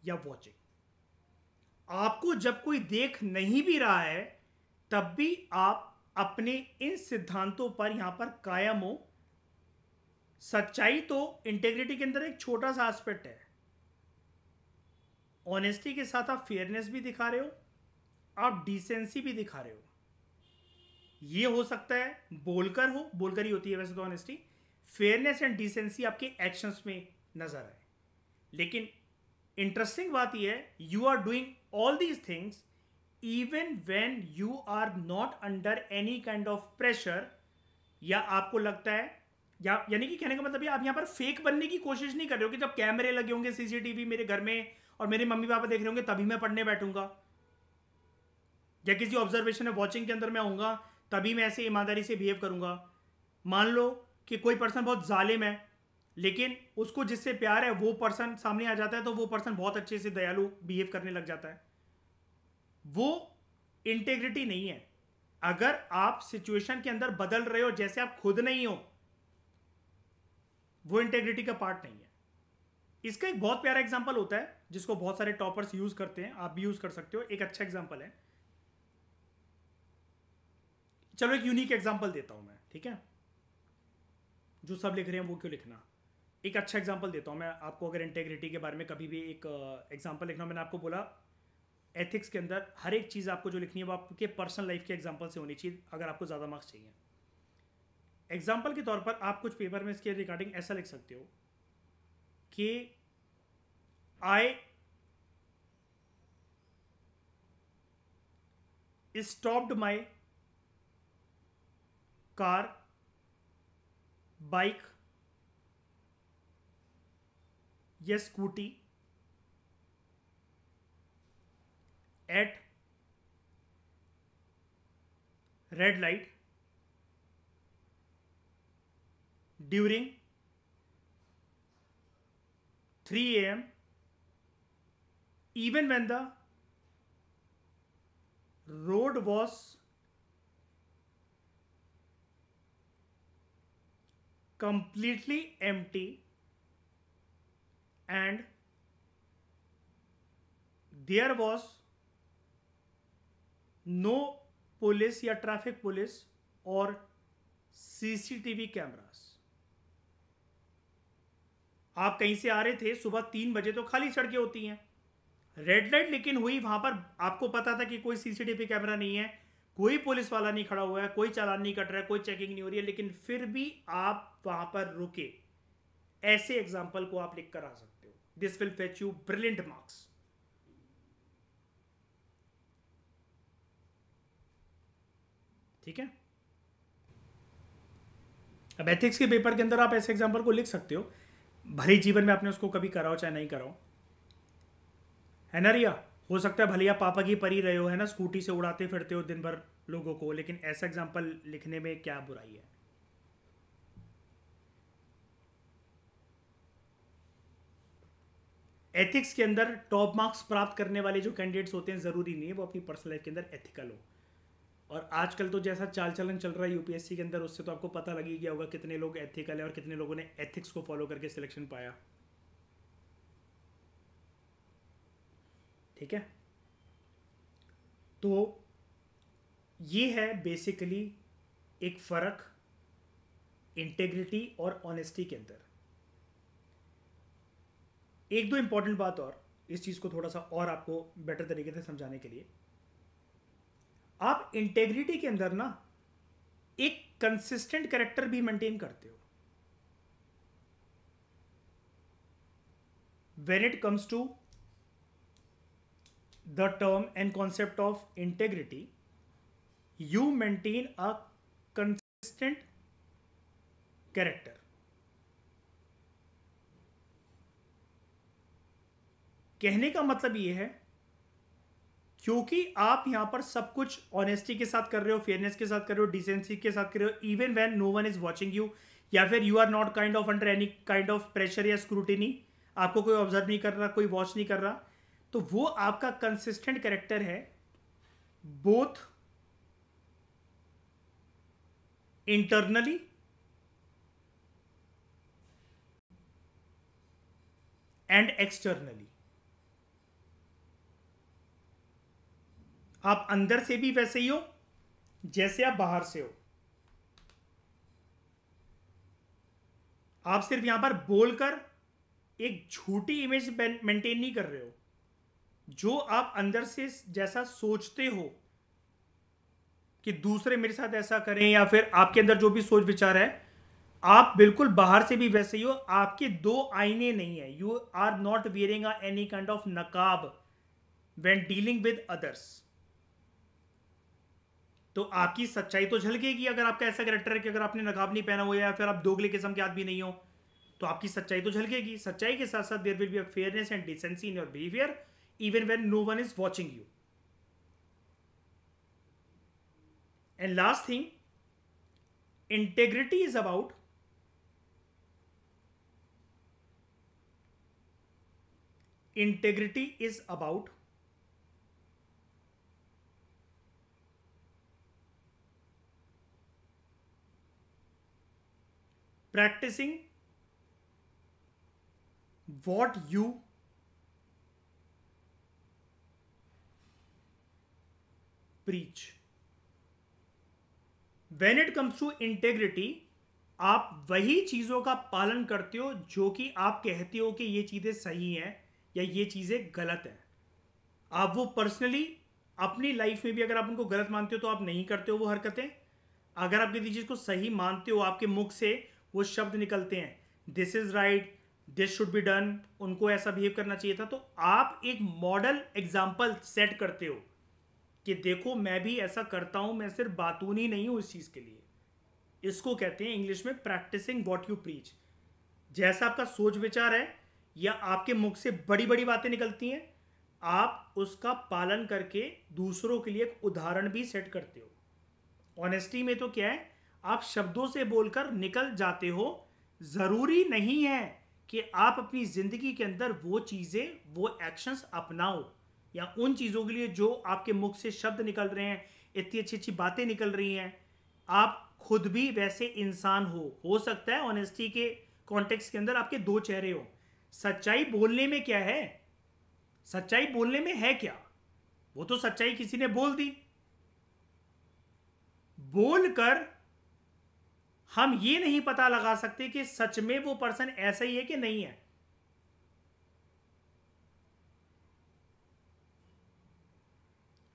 या वॉचिंग। आपको जब कोई देख नहीं भी रहा है तब भी आप अपने इन सिद्धांतों पर यहां पर कायम हो। सच्चाई तो इंटेग्रिटी के अंदर एक छोटा सा एस्पेक्ट है। ऑनेस्टी के साथ आप फेयरनेस भी दिखा रहे हो, आप डिसेंसी भी दिखा रहे हो। ये हो सकता है बोलकर हो, बोलकर ही होती है वैसे तो ऑनेस्टी। फेयरनेस एंड डिसेंसी आपके एक्शंस में नजर आए। लेकिन इंटरेस्टिंग बात यह है, you are doing all these things even when you are not under any kind of pressure, या आपको लगता है, या यानी कि कहने का मतलब ये, आप यहां पर फेक बनने की कोशिश नहीं कर रहे हो कि जब कैमरे लगे होंगे सीसीटीवी मेरे घर में और मेरे मम्मी पापा देख रहे होंगे तभी मैं पढ़ने बैठूंगा, या किसी ऑब्जर्वेशन है वॉचिंग के अंदर मैं आऊंगा तभी मैं ऐसे ईमानदारी से बिहेव करूंगा। मान लो कि कोई पर्सन बहुत जालिम है लेकिन उसको जिससे प्यार है वो पर्सन सामने आ जाता है तो वो पर्सन बहुत अच्छे से दयालु बिहेव करने लग जाता है। वो इंटेग्रिटी नहीं है। अगर आप सिचुएशन के अंदर बदल रहे हो जैसे आप खुद नहीं हो, वो इंटेग्रिटी का पार्ट नहीं है। इसका एक बहुत प्यारा एग्जांपल होता है जिसको बहुत सारे टॉपर्स यूज करते हैं, आप भी यूज कर सकते हो। एक अच्छा एग्जांपल है, चलो एक यूनिक एग्जांपल देता हूं मैं, ठीक है? जो सब लिख रहे हैं वो क्यों लिखना। एक अच्छा एग्जांपल देता हूं मैं आपको। अगर इंटेग्रिटी के बारे में कभी भी एक एग्जांपल लिखना, मैंने आपको बोला एथिक्स के अंदर हर एक चीज़ आपको जो लिखनी है वो आपके पर्सनल लाइफ के एग्जांपल से होनी चाहिए अगर आपको ज़्यादा मार्क्स चाहिए। एग्जांपल के तौर पर आप कुछ पेपर में इसके रिगार्डिंग ऐसा लिख सकते हो कि I stopped my car, bike या scooty at red light during 3 AM even when the road was completely empty and there was no police या ट्रैफिक पुलिस और सीसीटीवी कैमरास। आप कहीं से आ रहे थे, सुबह 3 बजे तो खाली सड़कें होती हैं, रेड लाइट लेकिन हुई, वहां पर आपको पता था कि कोई सीसीटीवी कैमरा नहीं है, कोई पुलिस वाला नहीं खड़ा हुआ है, कोई चालान नहीं कट रहा है, कोई चेकिंग नहीं हो रही है, लेकिन फिर भी आप वहां पर रुके। ऐसे एग्जाम्पल को आप लिख कर आ सकते हो। This will fetch you brilliant marks. ठीक है? अब एथिक्स के पेपर के अंदर आप ऐसे एग्जाम्पल को लिख सकते हो, भले जीवन में आपने उसको कभी कराओ चाहे नहीं कराओ, है ना रिया? हो सकता है भले आप पापा की परी रहे हो, है ना, स्कूटी से उड़ाते फिरते हो दिन भर लोगों को, लेकिन ऐसा एग्जाम्पल लिखने में क्या बुराई है? एथिक्स के अंदर टॉप मार्क्स प्राप्त करने वाले जो कैंडिडेट्स होते हैं, जरूरी नहीं है वो अपनी पर्सनल लाइफ के अंदर एथिकल हो। और आजकल तो जैसा चाल चलन चल रहा है यूपीएससी के अंदर, उससे तो आपको पता लग ही गया होगा कितने लोग एथिकल है और कितने लोगों ने एथिक्स को फॉलो करके सिलेक्शन पाया। ठीक है? तो ये है बेसिकली एक फर्क इंटेग्रिटी और ऑनेस्टी के अंदर। एक दो इंपॉर्टेंट बात और, इस चीज को थोड़ा सा और आपको बेटर तरीके से समझाने के लिए, आप इंटेग्रिटी के अंदर ना एक कंसिस्टेंट कैरेक्टर भी मेंटेन करते हो when it comes to the term and concept of integrity, you maintain a consistent character. कहने का मतलब ये है क्योंकि आप यहां पर सब कुछ ऑनेस्टी के साथ कर रहे हो, फेयरनेस के साथ कर रहे हो, डिसेंसी के साथ कर रहे हो, even when no one is watching you, या फिर you are not kind of under any kind of pressure या स्क्रूटिनी, आपको कोई ऑब्जर्व नहीं कर रहा, कोई वॉच नहीं कर रहा, तो वो आपका कंसिस्टेंट कैरेक्टर है, बोथ इंटरनली एंड एक्सटर्नली। आप अंदर से भी वैसे ही हो जैसे आप बाहर से हो। आप सिर्फ यहां पर बोलकर एक झूठी इमेज मेंटेन नहीं कर रहे हो, जो आप अंदर से जैसा सोचते हो कि दूसरे मेरे साथ ऐसा करें, या फिर आपके अंदर जो भी सोच विचार है, आप बिल्कुल बाहर से भी वैसे ही हो। आपके दो आईने नहीं है। You are not wearing any kind of नकाब व्हेन डीलिंग विद अदर्स। तो आपकी सच्चाई तो झलकेगी अगर आपका ऐसा कैरेक्टर है कि अगर आपने नकाब नहीं पहना हुआ या फिर आप दोगले किस्म के आदमी नहीं हो, तो आपकी सच्चाई तो झलकेगी। सच्चाई के साथ साथ there will be a fairness and decency in your behaviour even when no one is watching you. And last thing, integrity is about practicing what you preach. When it comes to integrity, आप वही चीजों का पालन करते हो जो कि आप कहते हो कि ये चीजें सही हैं या ये चीजें गलत हैं। आप वो पर्सनली अपनी लाइफ में भी अगर आप उनको गलत मानते हो तो आप नहीं करते हो वो हरकतें। अगर आप किसी चीज को सही मानते हो, आपके मुख से वो शब्द निकलते हैं, this is right, this should be done, उनको ऐसा बिहेव करना चाहिए था, तो आप एक मॉडल एग्जाम्पल सेट करते हो कि देखो मैं भी ऐसा करता हूं, मैं सिर्फ बातूनी नहीं हूं इस चीज के लिए। इसको कहते हैं इंग्लिश में प्रैक्टिसिंग व्हाट यू प्रीच। जैसा आपका सोच विचार है या आपके मुख से बड़ी बड़ी बातें निकलती हैं, आप उसका पालन करके दूसरों के लिए एक उदाहरण भी सेट करते हो। ऑनेस्टी में तो क्या है, आप शब्दों से बोलकर निकल जाते हो। जरूरी नहीं है कि आप अपनी जिंदगी के अंदर वो चीजें, वो एक्शंस अपनाओ, या उन चीजों के लिए जो आपके मुख से शब्द निकल रहे हैं, इतनी अच्छी अच्छी बातें निकल रही हैं, आप खुद भी वैसे इंसान हो सकता है ऑनेस्टी के कॉन्टेक्स्ट के अंदर आपके दो चेहरे हो। सच्चाई बोलने में क्या है, सच्चाई बोलने में है क्या, वो तो सच्चाई किसी ने बोल दी। बोलकर हम ये नहीं पता लगा सकते कि सच में वो पर्सन ऐसा ही है कि नहीं है।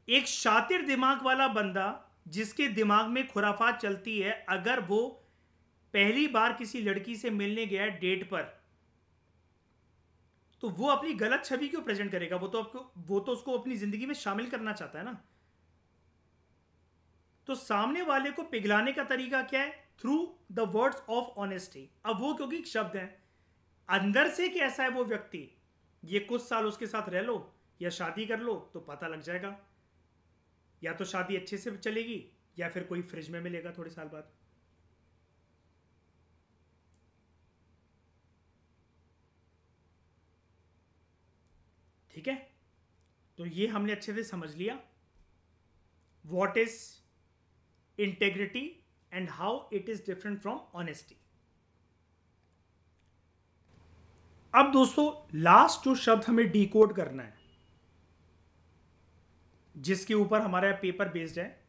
एक शातिर दिमाग वाला बंदा जिसके दिमाग में खुराफात चलती है, अगर वो पहली बार किसी लड़की से मिलने गया डेट पर, तो वो अपनी गलत छवि क्यों प्रेजेंट करेगा? वो तो उसको अपनी जिंदगी में शामिल करना चाहता है ना। तो सामने वाले को पिघलाने का तरीका क्या है? Through the words of honesty. अब वो क्योंकि शब्द हैं, अंदर से कैसा है वो व्यक्ति, ये कुछ साल उसके साथ रह लो या शादी कर लो तो पता लग जाएगा। या तो शादी अच्छे से चलेगी या फिर कोई फ्रिज में मिलेगा थोड़े साल बाद। ठीक है, तो ये हमने अच्छे से समझ लिया what is integrity and how it is different from honesty. अब दोस्तों लास्ट जो शब्द हमें डिकोड करना है, जिसके ऊपर हमारा पेपर बेस्ड है,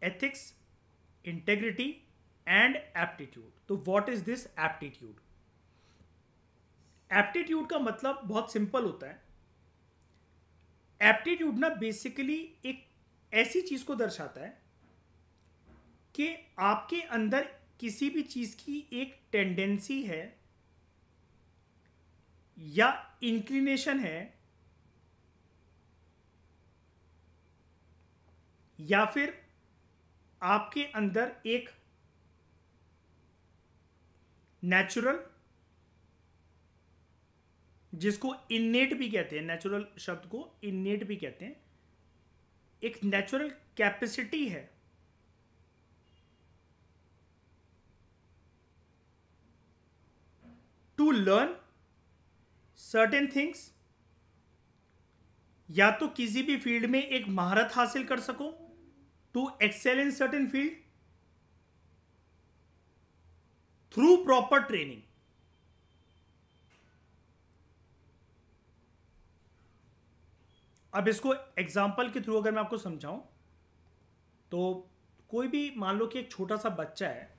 एथिक्स, इंटेग्रिटी एंड एप्टीट्यूड। तो what is this aptitude? Aptitude का मतलब बहुत सिंपल होता है। एप्टीट्यूड ना बेसिकली एक ऐसी चीज को दर्शाता है कि आपके अंदर किसी भी चीज की एक टेंडेंसी है या इंक्लिनेशन है या फिर आपके अंदर एक नेचुरल, जिसको इन्नेट भी कहते हैं, नेचुरल शब्द को इन्नेट भी कहते हैं, एक नेचुरल कैपेसिटी है टू लर्न सर्टेन थिंग्स, या तो किसी भी फील्ड में एक महारत हासिल कर सको, to excel in certain field through proper training. अब इसको एग्जाम्पल के थ्रू अगर मैं आपको समझाऊं, तो कोई भी मान लो कि एक छोटा सा बच्चा है,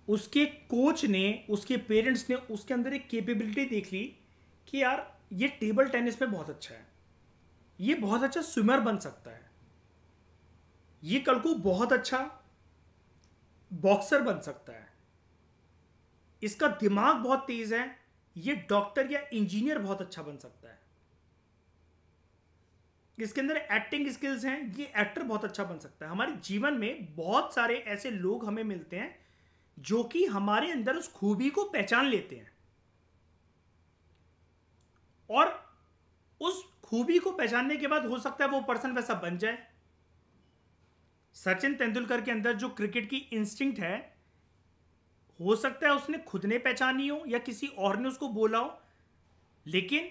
उसके कोच ने, उसके पेरेंट्स ने उसके अंदर एक कैपेबिलिटी देख ली कि यार ये टेबल टेनिस में बहुत अच्छा है, ये बहुत अच्छा स्विमर बन सकता है, ये कल को बहुत अच्छा बॉक्सर बन सकता है, इसका दिमाग बहुत तेज है, ये डॉक्टर या इंजीनियर बहुत अच्छा बन सकता है, इसके अंदर एक्टिंग स्किल्स हैं, ये एक्टर बहुत अच्छा बन सकता है। हमारे जीवन में बहुत सारे ऐसे लोग हमें मिलते हैं जो कि हमारे अंदर उस खूबी को पहचान लेते हैं और उस खूबी को पहचानने के बाद हो सकता है वो पर्सन वैसा बन जाए। सचिन तेंदुलकर के अंदर जो क्रिकेट की इंस्टिंक्ट है, हो सकता है उसने खुद ने पहचानी हो या किसी और ने उसको बोला हो, लेकिन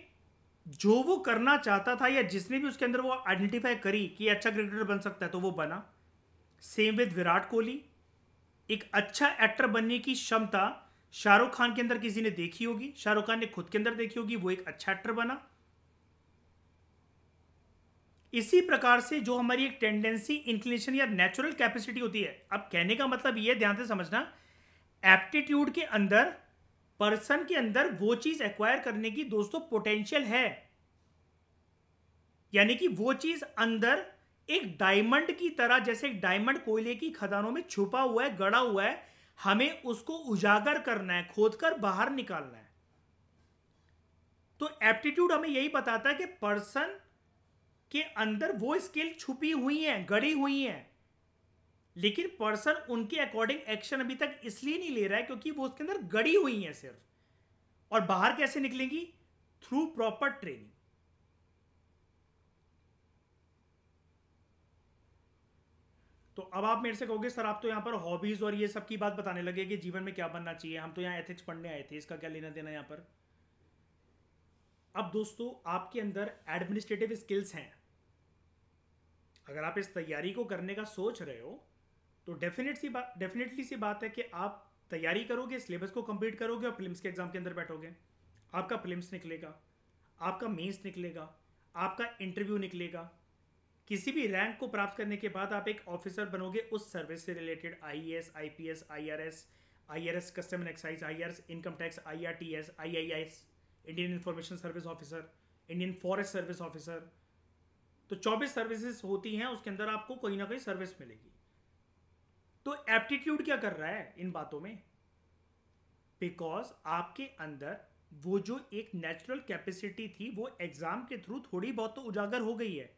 जो वो करना चाहता था या जिसने भी उसके अंदर वो आइडेंटिफाई करी कि अच्छा क्रिकेटर बन सकता है, तो वो बना। Same with Virat Kohli. एक अच्छा एक्टर बनने की क्षमता शाहरुख खान के अंदर किसी ने देखी होगी, शाहरुख खान ने खुद के अंदर देखी होगी, वो एक अच्छा एक्टर बना। इसी प्रकार से जो हमारी एक टेंडेंसी, इंक्लिनेशन या नेचुरल कैपेसिटी होती है, अब कहने का मतलब ये, ध्यान से समझना, एप्टीट्यूड के अंदर पर्सन के अंदर वो चीज एक्वायर करने की दोस्तों पोटेंशियल है, यानी कि वो चीज अंदर एक डायमंड की तरह, जैसे एक डायमंड कोयले की खदानों में छुपा हुआ है, गड़ा हुआ है, हमें उसको उजागर करना है, खोदकर बाहर निकालना है। तो एप्टीट्यूड हमें यही बताता है कि पर्सन के अंदर वो स्किल छुपी हुई है, गड़ी हुई है, लेकिन पर्सन उनके अकॉर्डिंग एक्शन अभी तक इसलिए नहीं ले रहा है क्योंकि वो उसके अंदर गड़ी हुई है सिर्फ। और बाहर कैसे निकलेंगी? Through proper training. तो अब आप मेरे से कहोगे सर आप तो यहां पर हॉबीज और ये सब की बात बताने लगे कि जीवन में क्या बनना चाहिए, हम तो यहां एथिक्स पढ़ने आए थे, इसका क्या लेना देना यहां पर। अब दोस्तों आपके अंदर एडमिनिस्ट्रेटिव स्किल्स हैं, अगर आप इस तैयारी को करने का सोच रहे हो तो डेफिनेटली सी बात है कि आप तैयारी करोगे, सिलेबस को कंप्लीट करोगे और प्रीलिम्स के एग्जाम के अंदर बैठोगे। आपका प्रीलिम्स निकलेगा, आपका मेंस निकलेगा, आपका इंटरव्यू निकलेगा। किसी भी रैंक को प्राप्त करने के बाद आप एक ऑफिसर बनोगे उस सर्विस से related, IAS, IPS, IRS custom and excise, IRS income tax, IRTS, IIS Indian information service officer, Indian forest service officer. तो 24 सर्विसेज होती हैं, उसके अंदर आपको कोई ना कोई सर्विस मिलेगी। तो एप्टीट्यूड क्या कर रहा है इन बातों में? बिकॉज आपके अंदर वो जो एक नेचुरल कैपेसिटी थी वो एग्जाम के थ्रू थोड़ी बहुत तो उजागर हो गई है,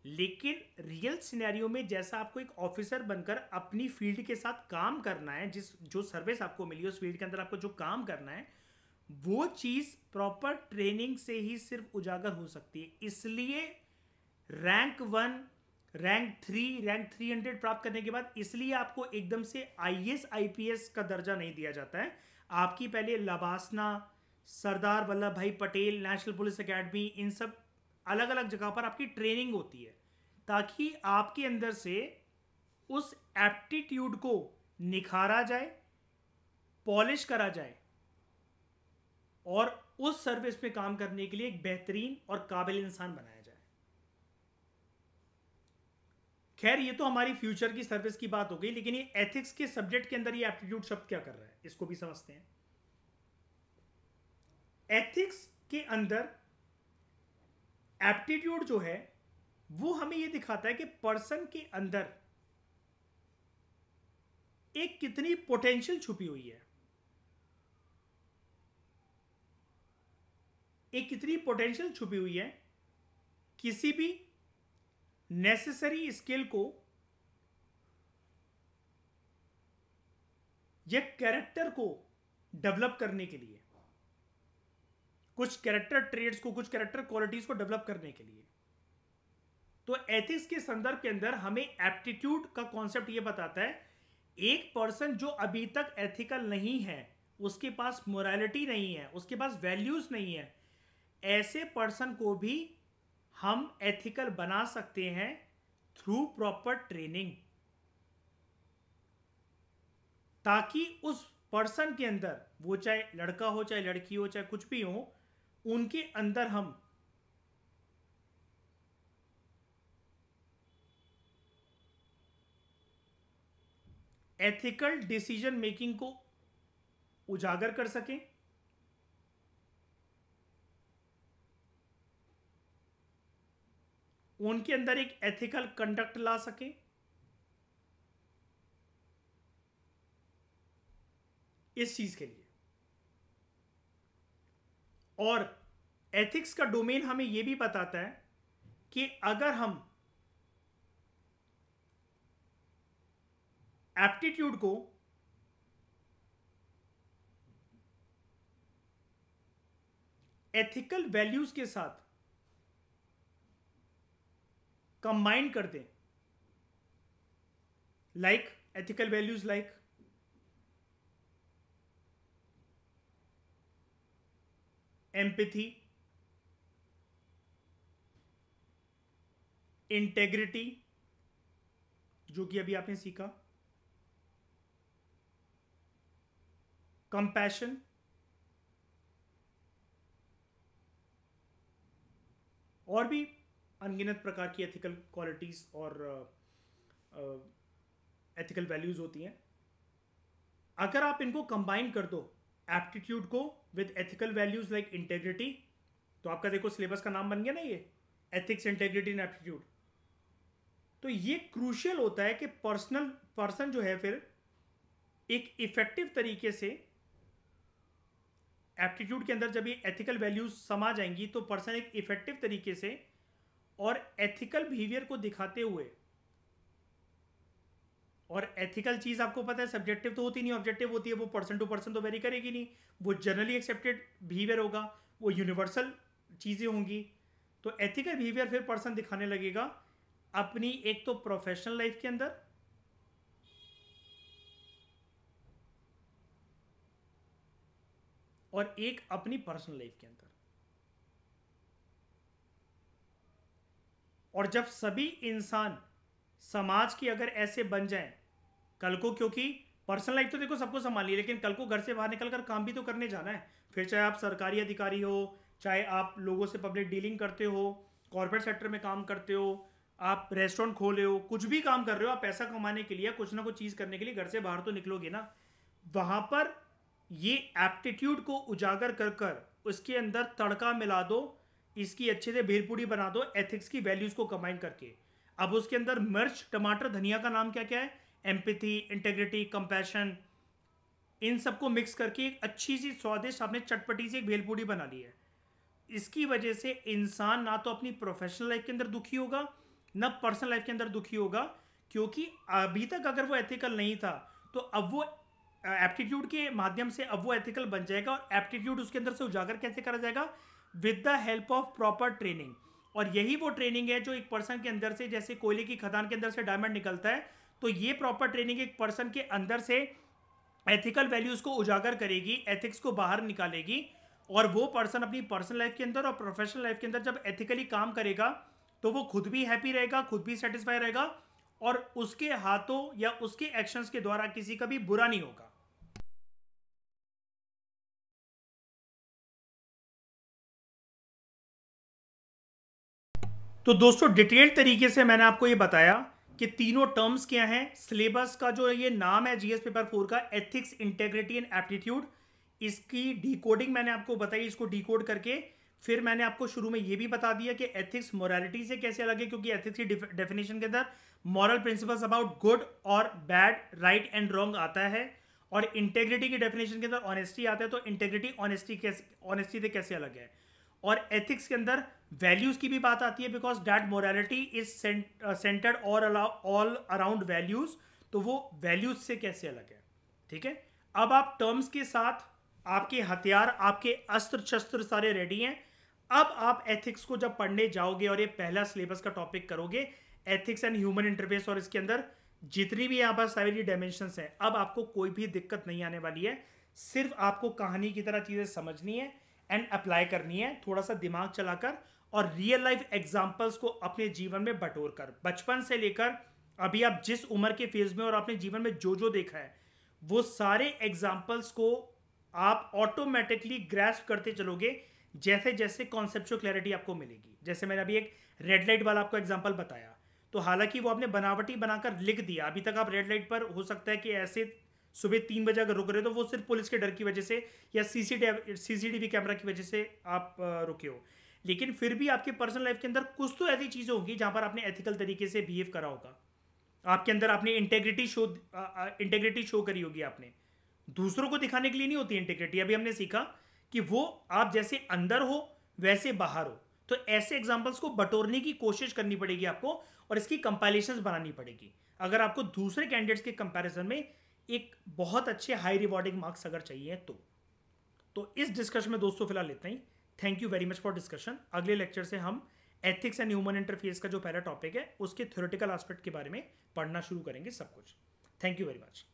लेकिन रियल सिनेरियो में जैसा आपको एक ऑफिसर बनकर अपनी फील्ड के साथ काम करना है, जो सर्विस आपको मिली उस फील्ड के अंदर आपको जो काम करना है, वो चीज प्रॉपर ट्रेनिंग से ही सिर्फ उजागर हो सकती है। इसलिए रैंक 1, रैंक 3, रैंक 300 प्राप्त करने के बाद इसलिए आपको एकदम से आईएएस आईपीएस का दर्जा नहीं दिया जाता है। आपकी पहले लबासना, सरदार वल्लभ भाई पटेल नेशनल पुलिस एकेडमी, इन सब अलग अलग जगह पर आपकी ट्रेनिंग होती है, ताकि आपके अंदर से उस एप्टीट्यूड को निखारा जाए, पॉलिश करा जाए और उस सर्विस में काम करने के लिए एक बेहतरीन और काबिल इंसान बनाया जाए। खैर ये तो हमारी फ्यूचर की सर्विस की बात हो गई, लेकिन ये एथिक्स के सब्जेक्ट के अंदर ये एप्टीट्यूड शब्द क्या कर रहा है, इसको भी समझते हैं। एथिक्स के अंदर एप्टीट्यूड जो है वो हमें ये दिखाता है कि पर्सन के अंदर एक कितनी पोटेंशियल छुपी हुई है, एक कितनी पोटेंशियल छुपी हुई है किसी भी नेसेसरी स्किल को या कैरेक्टर को डेवलप करने के लिए, कुछ कैरेक्टर ट्रेड्स को, कुछ कैरेक्टर क्वालिटीज को डेवलप करने के लिए। तो एथिक्स के संदर्भ के अंदर हमें एप्टीट्यूड का कॉन्सेप्ट यह बताता है, एक पर्सन जो अभी तक एथिकल नहीं है, उसके पास मोरालिटी नहीं है, उसके पास वैल्यूज नहीं है, ऐसे पर्सन को भी हम एथिकल बना सकते हैं थ्रू प्रॉपर ट्रेनिंग, ताकि उस पर्सन के अंदर, वो चाहे लड़का हो चाहे लड़की हो चाहे कुछ भी हो, उनके अंदर हम एथिकल डिसीजन मेकिंग को उजागर कर सकें, उनके अंदर एक एथिकल कंडक्ट ला सकें, इस चीज के लिए। और एथिक्स का डोमेन हमें यह भी बताता है कि अगर हम एप्टीट्यूड को एथिकल वैल्यूज के साथ कंबाइन कर दें, like ethical values like empathy, integrity, जो कि अभी आपने सीखा, कंपैशन, और भी अनगिनत प्रकार की एथिकल क्वालिटीज और एथिकल वैल्यूज होती हैं। अगर आप इनको कंबाइन कर दो, एप्टीट्यूड को with ethical values like integrity, तो आपका देखो सिलेबस का नाम बन गया ना ये, एथिक्स, इंटेग्रिटी एंड एप्टीट्यूड। तो ये क्रूशियल होता है कि पर्सन जो है फिर एक इफेक्टिव तरीके से एप्टीट्यूड के अंदर जब ये एथिकल वैल्यूज समा जाएंगी तो पर्सन एक इफेक्टिव तरीके से और एथिकल बिहेवियर को दिखाते हुए, और एथिकल चीज आपको पता है सब्जेक्टिव तो होती नहीं, ऑब्जेक्टिव होती है, वो पर्सन टू पर्सन तो वेरी करेगी नहीं, वो जनरली एक्सेप्टेड बिहेवियर होगा, वो यूनिवर्सल चीजें होंगी। तो एथिकल बिहेवियर फिर पर्सन दिखाने लगेगा अपनी एक तो प्रोफेशनल लाइफ के अंदर, और एक अपनी पर्सनल लाइफ के अंदर। और जब सभी इंसान समाज के अगर ऐसे बन जाएं कल को, क्योंकि पर्सनल लाइफ तो देखो सबको संभालिए, लेकिन कल को घर से बाहर निकलकर काम भी तो करने जाना है, फिर चाहे आप सरकारी अधिकारी हो, चाहे आप लोगों से पब्लिक डीलिंग करते हो, कॉर्पोरेट सेक्टर में काम करते हो, आप रेस्टोरेंट खोले हो, कुछ भी काम कर रहे हो, आप पैसा कमाने के लिए, कुछ ना कुछ चीज करने के लिए घर से बाहर तो निकलोगे ना। वहां पर ये एप्टीट्यूड को उजागर कर कर उसके अंदर तड़का मिला दो, इसकी अच्छे से भेलपूरी बना दो एथिक्स की वैल्यूज को कंबाइन करके। अब उसके अंदर मिर्च, टमाटर, धनिया का नाम क्या क्या है, एम्पैथी, इंटेग्रिटी, कंपैशन, इन सबको मिक्स करके एक अच्छी सी स्वादिष्ट आपने चटपटी सी एक भेलपूरी बना ली है। इसकी वजह से इंसान ना तो अपनी प्रोफेशनल लाइफ के अंदर दुखी होगा, ना पर्सनल लाइफ के अंदर दुखी होगा, क्योंकि अभी तक अगर वो एथिकल नहीं था तो अब वो एप्टीट्यूड के माध्यम से अब वो एथिकल बन जाएगा। और एप्टीट्यूड उसके अंदर से उजागर कैसे करा जाएगा, with the help of proper training. और यही वो ट्रेनिंग है जो एक पर्सन के अंदर से, जैसे कोयले की खदान के अंदर से डायमंड निकलता है, तो ये प्रॉपर ट्रेनिंग एक पर्सन के अंदर से एथिकल वैल्यूज को उजागर करेगी, एथिक्स को बाहर निकालेगी, और वो पर्सन अपनी पर्सनल लाइफ के अंदर और प्रोफेशनल लाइफ के अंदर जब एथिकली काम करेगा तो वो खुद भी हैप्पी रहेगा, खुद भी सेटिस्फाई रहेगा, और उसके हाथों या उसके एक्शंस के द्वारा किसी का भी बुरा नहीं होगा। तो दोस्तों डिटेल्ड तरीके से मैंने आपको ये बताया कि तीनों टर्म्स क्या हैं, सिलेबस का जो ये नाम है जीएस पेपर 4 का, एथिक्स, इंटेग्रिटी एंड एप्टीट्यूड, इसकी डिकोडिंग मैंने आपको बताई। इसको डिकोड करके फिर मैंने आपको शुरू में ये भी बता दिया कि एथिक्स मोरालिटी से कैसे अलग है, क्योंकि एथिक्स की डेफिनेशन के अंदर मॉरल प्रिंसिपल्स अबाउट गुड और बैड, राइट एंड रॉन्ग आता है, और इंटेग्रिटी की डेफिनेशन के अंदर ऑनेस्टी आता है। तो इंटेग्रिटी ऑनेस्टी से कैसे अलग है, और एथिक्स के अंदर वैल्यूज की भी बात आती है, because that morality is centred all around values, तो वो वैल्यूज से कैसे अलग है। ठीक है, अब आप टर्म्स के साथ आपके हथियार, आपके अस्त्र शस्त्र सारे रेडी हैं। अब आप एथिक्स को जब पढ़ने जाओगे और ये पहला सिलेबस का टॉपिक करोगे, एथिक्स एंड ह्यूमन इंटरफेस, और इसके अंदर जितनी भी यहां पर सारी डायमेंशंस हैं, अब आपको कोई भी दिक्कत नहीं आने वाली है। सिर्फ आपको कहानी की तरह चीजें समझनी है एंड अप्लाई करनी है, थोड़ा सा दिमाग चलाकर और रियल लाइफ एग्जांपल्स को अपने जीवन में बटोर कर। बचपन से लेकर अभी आप जिस उम्र के फेज में और आपने जीवन में जो जो देखा है, वो सारे एग्जांपल्स को आप ऑटोमेटिकली ग्रैस्प करते चलोगे जैसे जैसे कॉन्सेप्चुअल क्लैरिटी आपको मिलेगी। जैसे मैंने अभी एक रेड लाइट वाला आपको एग्जांपल बताया, तो हालांकि वो आपने बनावटी बनाकर लिख दिया, अभी तक आप रेड लाइट पर हो सकता है कि ऐसे सुबह 3 बजे अगर रुक रहे हो तो वो सिर्फ पुलिस के डर की वजह से या सीसीटीवी कैमरा की वजह से आप रुके हो, लेकिन फिर भी आपके पर्सनल लाइफ के अंदर कुछ तो ऐसी चीजें होंगी जहां पर आपने एथिकल तरीके से बिहेव करा होगा, आपके अंदर आपने इंटेग्रिटी शो करी होगी। आपने दूसरों को दिखाने के लिए नहीं होती इंटेग्रिटी, अभी हमने सीखा कि वो आप जैसे अंदर हो वैसे बाहर हो। तो ऐसे एग्जांपल्स को बटोरने की कोशिश करनी पड़ेगी आपको और इसकी कंपाइलेशंस बनानी पड़ेगी अगर आपको दूसरे कैंडिडेट्स के कंपैरिजन में एक बहुत अच्छे हाई रिवॉर्डिंग मार्क्स अगर चाहिए तो इस डिस्कशन में दोस्तों फिलहाल इतना ही। Thank you very much for discussion. अगले लेक्चर से हम एथिक्स एंड ह्यूमन इंटरफेस का जो पहला टॉपिक है उसके थ्योरेटिकल एस्पेक्ट के बारे में पढ़ना शुरू करेंगे सब कुछ। Thank you very much.